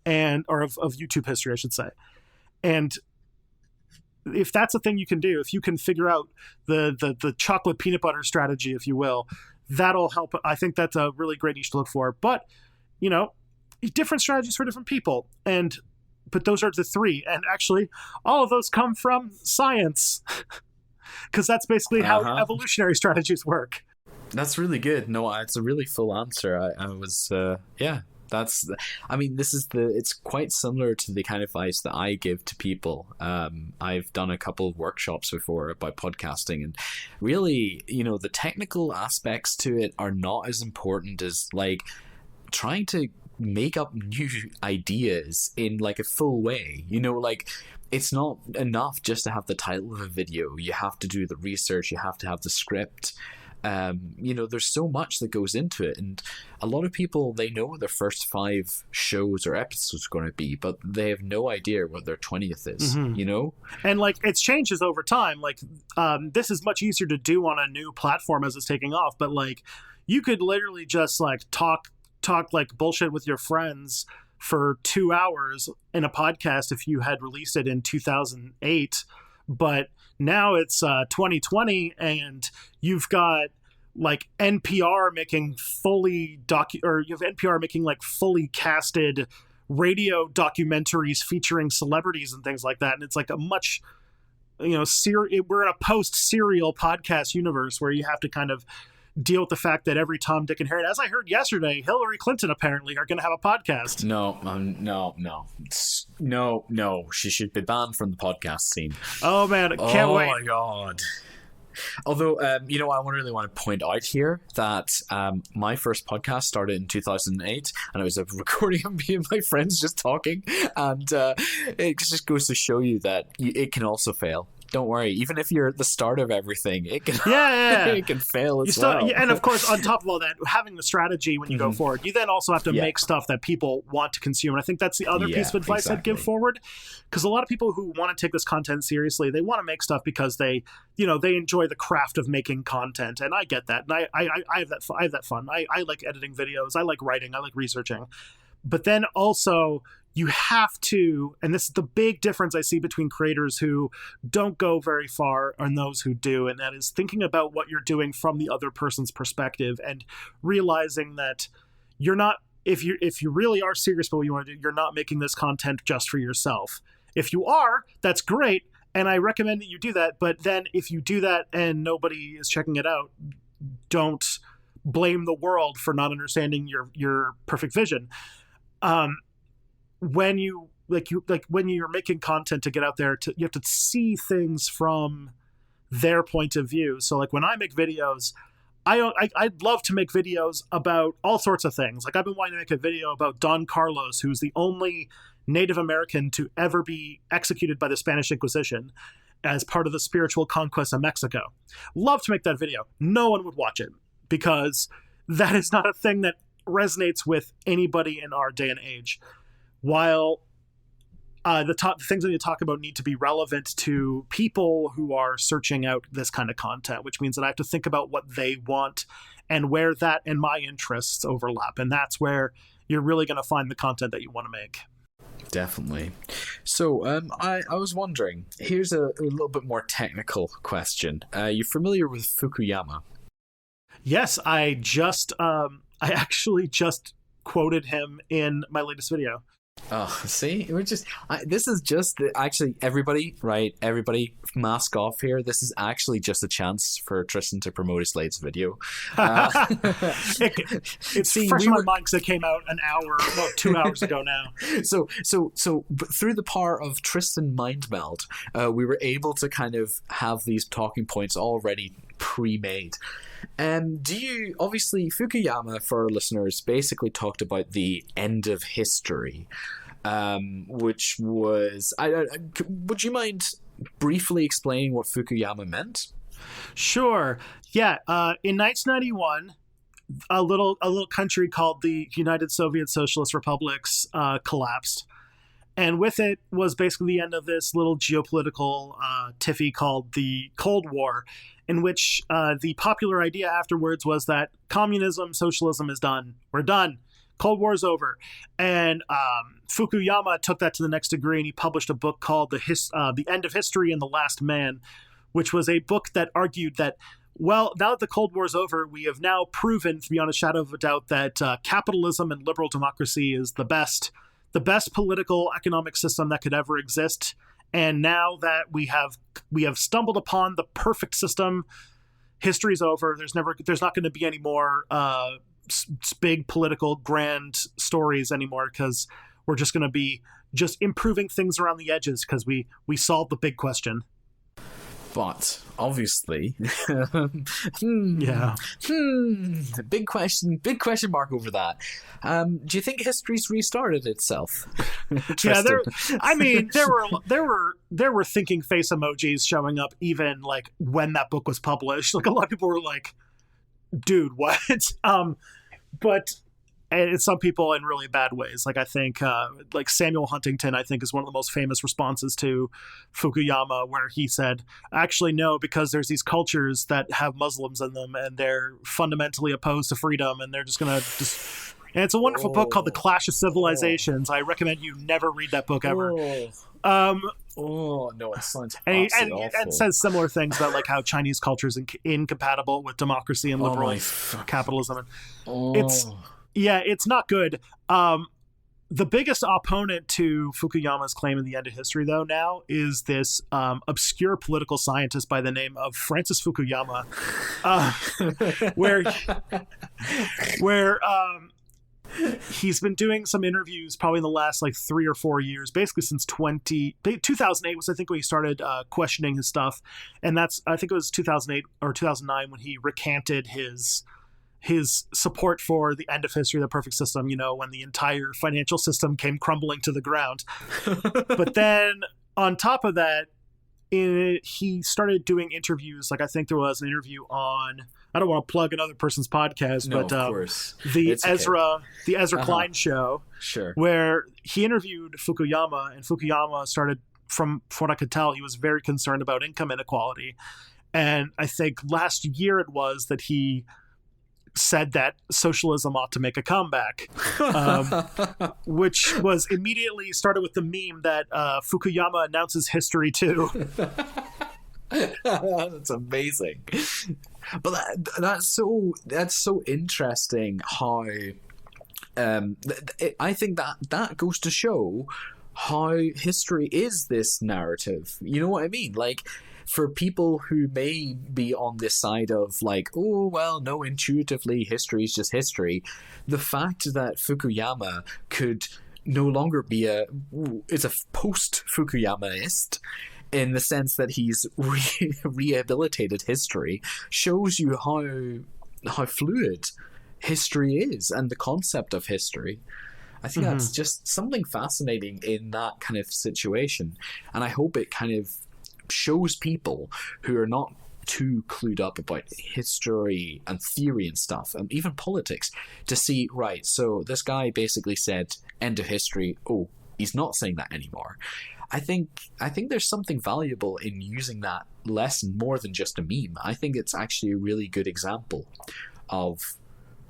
or of YouTube history, I should say. And if that's a thing you can do, if you can figure out the chocolate peanut butter strategy, if you will, that'll help. I think that's a really great niche to look for. But, you know, different strategies for different people. But those are the three. And actually, all of those come from science, because that's basically how evolutionary strategies work. That's really good. No, it's a really full answer. I was, yeah. It's quite similar to the kind of advice that I give to people. I've done a couple of workshops before about podcasting, and really, you know, the technical aspects to it are not as important as like trying to make up new ideas in like a full way. You know, like it's not enough just to have the title of a video. You have to do the research, you have to have the script. You know, there's so much that goes into it, and a lot of people, they know what their first 5 shows or episodes are going to be, but they have no idea what their 20th is, you know? And like, it changes over time. Like, this is much easier to do on a new platform as it's taking off, but like, you could literally just like talk like bullshit with your friends for 2 hours in a podcast if you had released it in 2008, but now it's 2020, and you've got like NPR making fully fully casted radio documentaries featuring celebrities and things like that. And it's like a much, you know, we're in a post-serial podcast universe where you have to kind of deal with the fact that every Tom, Dick, and Harry, as I heard yesterday, Hillary Clinton apparently are going to have a podcast. No. She should be banned from the podcast scene. Oh man, I can't wait. Oh my god. Although, you know, I really want to point out here that my first podcast started in 2008, and it was a recording of me and my friends just talking, and it just goes to show you that it can also fail. Don't worry, even if you're at the start of everything, it can it can fail as well. And of course, on top of all that, having the strategy when you go forward, you then also have to make stuff that people want to consume. And I think that's the other piece of advice I'd give forward, because a lot of people who want to take this content seriously, they want to make stuff because they enjoy the craft of making content, and I get that. And I have that fun. I like editing videos. I like writing. I like researching. But then also, you have to, and this is the big difference I see between creators who don't go very far and those who do, and that is thinking about what you're doing from the other person's perspective and realizing that you're not, if you really are serious about what you want to do, you're not making this content just for yourself. If you are, that's great, and I recommend that you do that. But then if you do that and nobody is checking it out, don't blame the world for not understanding your perfect vision. When when you're making content to get out there, you have to see things from their point of view. So like when I make videos, I'd love to make videos about all sorts of things. Like I've been wanting to make a video about Don Carlos, who's the only Native American to ever be executed by the Spanish Inquisition as part of the spiritual conquest of Mexico. Love to make that video. No one would watch it because that is not a thing that resonates with anybody in our day and age. While the things that you talk about need to be relevant to people who are searching out this kind of content, which means that I have to think about what they want and where that and my interests overlap. And that's where you're really going to find the content that you want to make. Definitely. So I was wondering, here's a little bit more technical question. You familiar with Fukuyama? Yes, I actually just quoted him in my latest video. Oh, see, this is just actually everybody mask off here. This is actually just a chance for Tristan to promote his latest video. It's fresh in my mind because it came out 2 hours ago now. So through the power of Tristan Mind Meld, we were able to kind of have these talking points already pre-made. Obviously Fukuyama, for our listeners, basically talked about the end of history, which was, would you mind briefly explaining what Fukuyama meant? Sure. Yeah. In 1991, a little country called the United Soviet Socialist Republics collapsed. And with it was basically the end of this little geopolitical tiffy called the Cold War, in which the popular idea afterwards was that communism, socialism is done. We're done. Cold War is over. And Fukuyama took that to the next degree, and he published a book called The End of History and the Last Man, which was a book that argued that, well, now that the Cold War is over, we have now proven, beyond a shadow of a doubt, that capitalism and liberal democracy is the best political economic system that could ever exist. And now that we have stumbled upon the perfect system, history's over. There's not going to be any more big political grand stories anymore, because we're just going to be just improving things around the edges because we solved the big question. But obviously, big question mark over that. Do you think history's restarted itself? Yeah, there were thinking face emojis showing up even like when that book was published. Like a lot of people were like, "Dude, what?" And some people in really bad ways. Like I think like Samuel Huntington, I think, is one of the most famous responses to Fukuyama, where he said, actually, no, because there's these cultures that have Muslims in them and they're fundamentally opposed to freedom, and they're just going to just... And it's a wonderful book called The Clash of Civilizations. I recommend you never read that book ever. No, it sounds awful. And says similar things about like how Chinese culture is incompatible with democracy and liberal capitalism. It's not good. The biggest opponent to Fukuyama's claim in The End of History, though, now is this obscure political scientist by the name of Francis Fukuyama, where he's been doing some interviews probably in the last like 3 or 4 years, basically since 2008 was I think when he started questioning his stuff, and I think it was 2008 or 2009 when he recanted his support for the end of history, the perfect system, when the entire financial system came crumbling to the ground. But then on top of that, he started doing interviews. Like I think there was an interview on, I don't want to plug another person's podcast, but of course. the Ezra Klein show, sure, where he interviewed Fukuyama, and Fukuyama started, from what I could tell, he was very concerned about income inequality. And I think last year it was that he said that socialism ought to make a comeback, which was immediately started with the meme that Fukuyama announces history too. That's amazing. But that's so interesting how I think that goes to show how history is this narrative. You know what I mean? Like, for people who may be on this side of like, oh, well, no, intuitively, history is just history, the fact that Fukuyama could no longer be is a post-Fukuyamaist in the sense that he's rehabilitated history shows you how fluid history is and the concept of history. I think that's just something fascinating in that kind of situation. And I hope it kind of shows people who are not too clued up about history and theory and stuff, and even politics, to see, right, so this guy basically said end of history. Oh, he's not saying that anymore. I think there's something valuable in using that lesson more than just a meme. I think it's actually a really good example of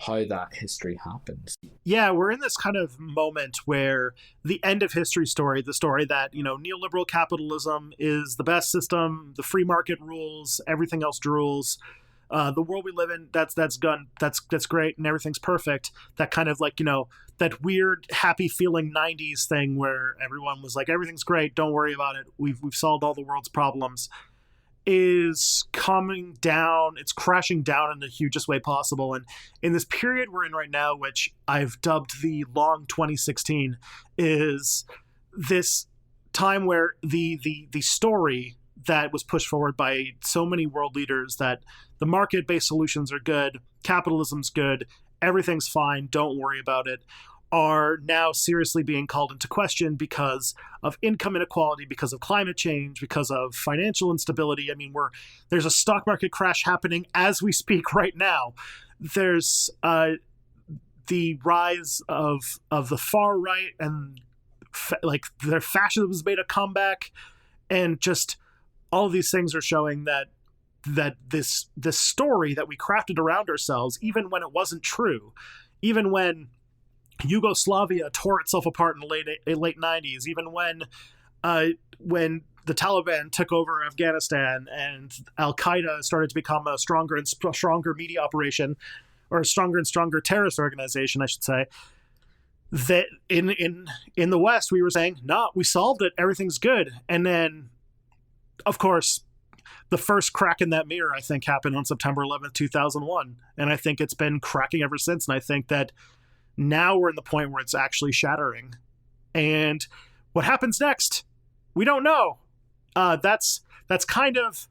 how that history happens. Yeah, we're in this kind of moment where the end of history story, the story that, you know, neoliberal capitalism is the best system, the free market rules, everything else drools, the world we live in, that's great and everything's perfect. That kind of like, you know, that weird happy feeling 90s thing where everyone was like, everything's great, don't worry about it, we've solved all the world's problems, is coming down, it's crashing down in the hugest way possible. And in this period we're in right now, which I've dubbed the long 2016, is this time where the story that was pushed forward by so many world leaders that the market-based solutions are good, capitalism's good, everything's fine, don't worry about it, are now seriously being called into question because of income inequality, because of climate change, because of financial instability. I mean, there's a stock market crash happening as we speak right now. There's the rise of the far right, and like their fascism has made a comeback, and just all of these things are showing that this story that we crafted around ourselves, even when it wasn't true, even when Yugoslavia tore itself apart in the late 90s, even when the Taliban took over Afghanistan and Al-Qaeda started to become a stronger and stronger media operation, or a stronger and stronger terrorist organization, I should say, that in the West we were saying, nah, we solved it, everything's good. And then, of course, the first crack in that mirror, I think, happened on September 11th, 2001. And I think it's been cracking ever since. And I think that now we're in the point where it's actually shattering. And what happens next? We don't know. That's kind of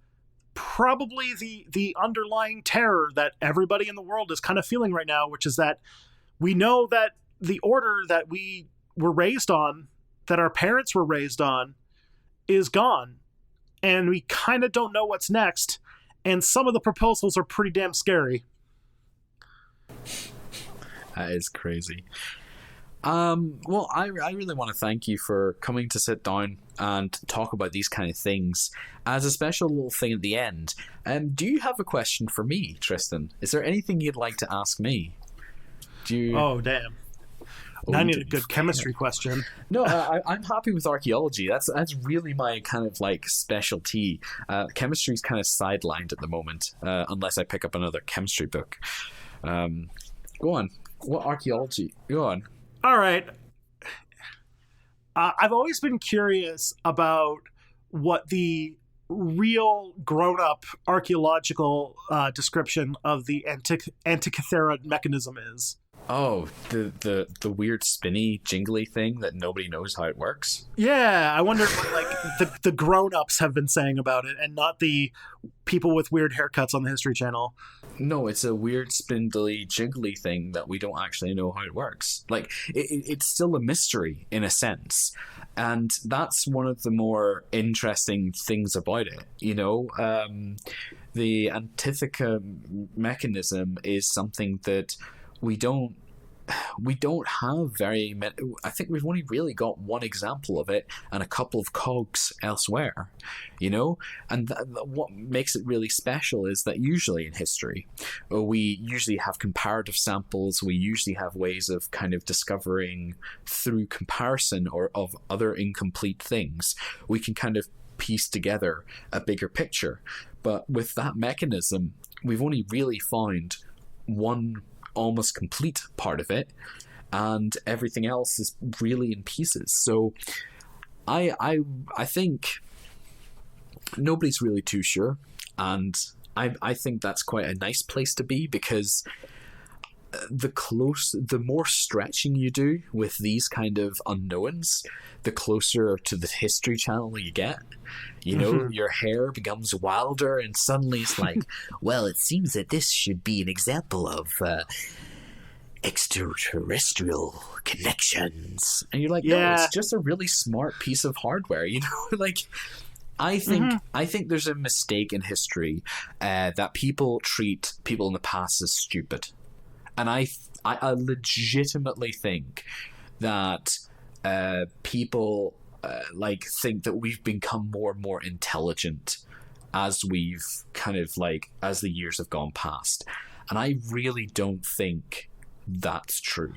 probably the underlying terror that everybody in the world is kind of feeling right now, which is that we know that the order that we were raised on, that our parents were raised on, is gone. And we kind of don't know what's next. And some of the proposals are pretty damn scary. That is crazy. Well, I really want to thank you for coming to sit down and talk about these kind of things. As a special little thing at the end, do you have a question for me, Tristan? Is there anything you'd like to ask me? Oh, damn. Now I need a good chemistry question. No, I'm happy with archaeology. That's really my kind of like specialty. Chemistry's kind of sidelined at the moment, unless I pick up another chemistry book. Go on. What archaeology? Go on. All right. I've always been curious about what the real grown-up archaeological description of the Antikythera mechanism is. Oh, the weird spinny jingly thing that nobody knows how it works? Yeah, I wonder what like the grown-ups have been saying about it, and not the people with weird haircuts on the History Channel. No, it's a weird spindly jiggly thing that we don't actually know how it works. Like, it's still a mystery in a sense. And that's one of the more interesting things about it, you know? The Antikythera mechanism is something that we don't have very many. I think we've only really got one example of it and a couple of cogs elsewhere, you know? And what makes it really special is that usually in history, we usually have comparative samples, we usually have ways of kind of discovering through comparison or of other incomplete things, we can kind of piece together a bigger picture. But with that mechanism, we've only really found one almost complete part of it, and everything else is really in pieces. So I think nobody's really too sure, and I think that's quite a nice place to be, because the more stretching you do with these kind of unknowns, the closer to the History Channel you get. You know, your hair becomes wilder, and suddenly it's like, well, it seems that this should be an example of extraterrestrial connections. And you're like, no, it's just a really smart piece of hardware, you know? Like, I think there's a mistake in history that people treat people in the past as stupid. And I legitimately think that people think that we've become more and more intelligent as we've as the years have gone past. And I really don't think that's true.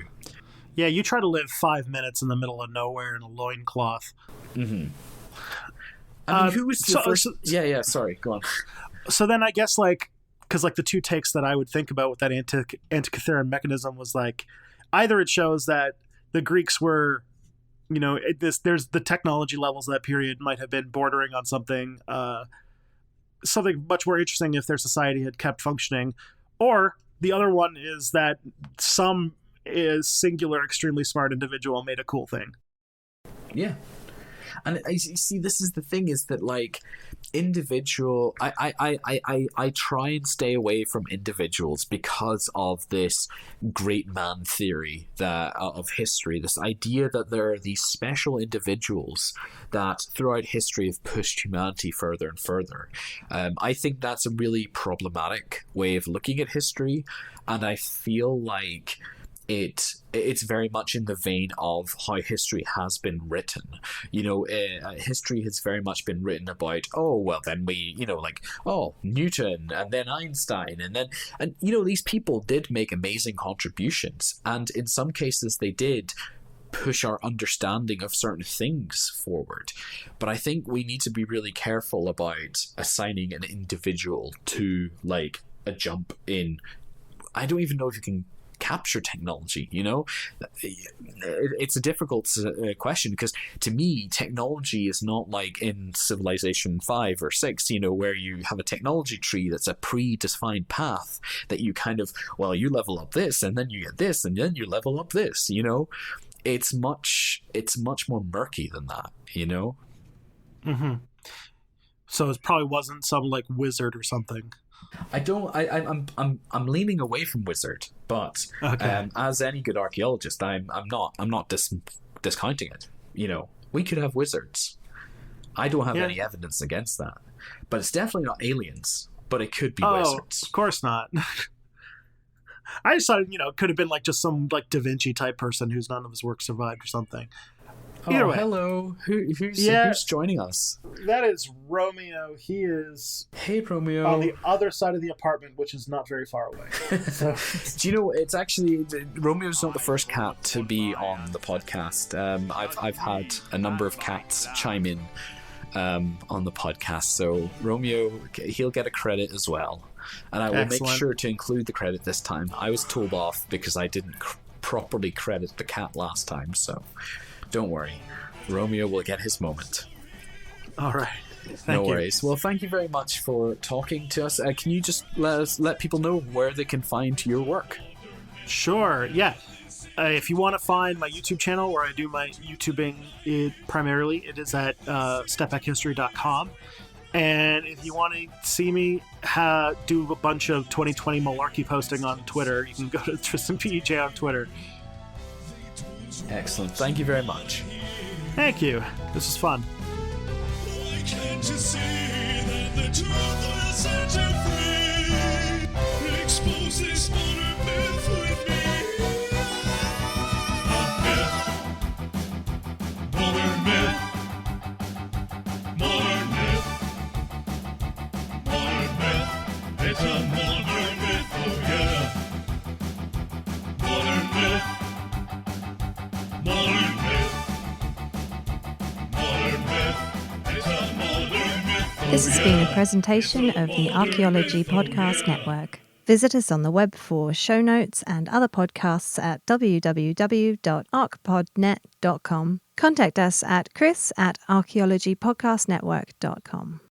Yeah, you try to live 5 minutes in the middle of nowhere in a loincloth. Mm-hmm. I mean, who was the first? Yeah, sorry, go on. So then I guess, because the two takes that I would think about with that Antikythera mechanism was either it shows that the Greeks were, there's the technology levels of that period might have been bordering on something much more interesting if their society had kept functioning, or the other one is that some singular, extremely smart individual made a cool thing. Yeah. And you see, this is the thing, is that individual, I try and stay away from individuals because of this great man theory of history, this idea that there are these special individuals that throughout history have pushed humanity further and further. I think that's a really problematic way of looking at history, and I feel like it's very much in the vein of how history has been written. History has very much been written about, Newton, and then Einstein, and these people did make amazing contributions, and in some cases they did push our understanding of certain things forward. But I think we need to be really careful about assigning an individual to a jump in. I don't even know if you can capture technology. It's a difficult question, because to me technology is not like in Civilization 5 or 6, where you have a technology tree that's a predefined path that you you level up this and then you get this and then you level up this. It's much more murky than that. Mm-hmm. So it probably wasn't some wizard or something. I'm leaning away from wizard, but as any good archaeologist, I'm not discounting it. We could have wizards. I don't have any evidence against that, but it's definitely not aliens. But it could be wizards. Of course not. I just thought it could have been just some Da Vinci type person whose none of his work survived or something. Either way. Hello. Who's joining us? That is Romeo. He is Romeo on the other side of the apartment, which is not very far away. So. Do you know, it's actually, Romeo's not the first cat to be on the podcast. I've had a number of cats chime in on the podcast, so Romeo, he'll get a credit as well. And I will make sure to include the credit this time. I was told off because I didn't properly credit the cat last time, so don't worry. Romeo will get his moment. All right. No worries. Well, thank you very much for talking to us. Can you just let people know where they can find your work? Sure, yeah. If you want to find my YouTube channel where I do my YouTubing primarily, it is at StepBackHistory.com. And if you want to see me do a bunch of 2020 malarkey posting on Twitter, you can go to Tristan J on Twitter. Excellent. Thank you very much. Thank you. This was fun. Why can't you see that the truth will set you free? Expose this modern myth with me. A myth. Modern myth. Modern myth. Modern myth. It's a modern myth, oh yeah. Modern myth. Modern myth. Modern myth. It's a modern myth, oh This has been a presentation of the Archaeology Podcast Network. Visit us on the web for show notes and other podcasts at www.archpodnet.com. Contact us at chris@archaeologypodcastnetwork.com.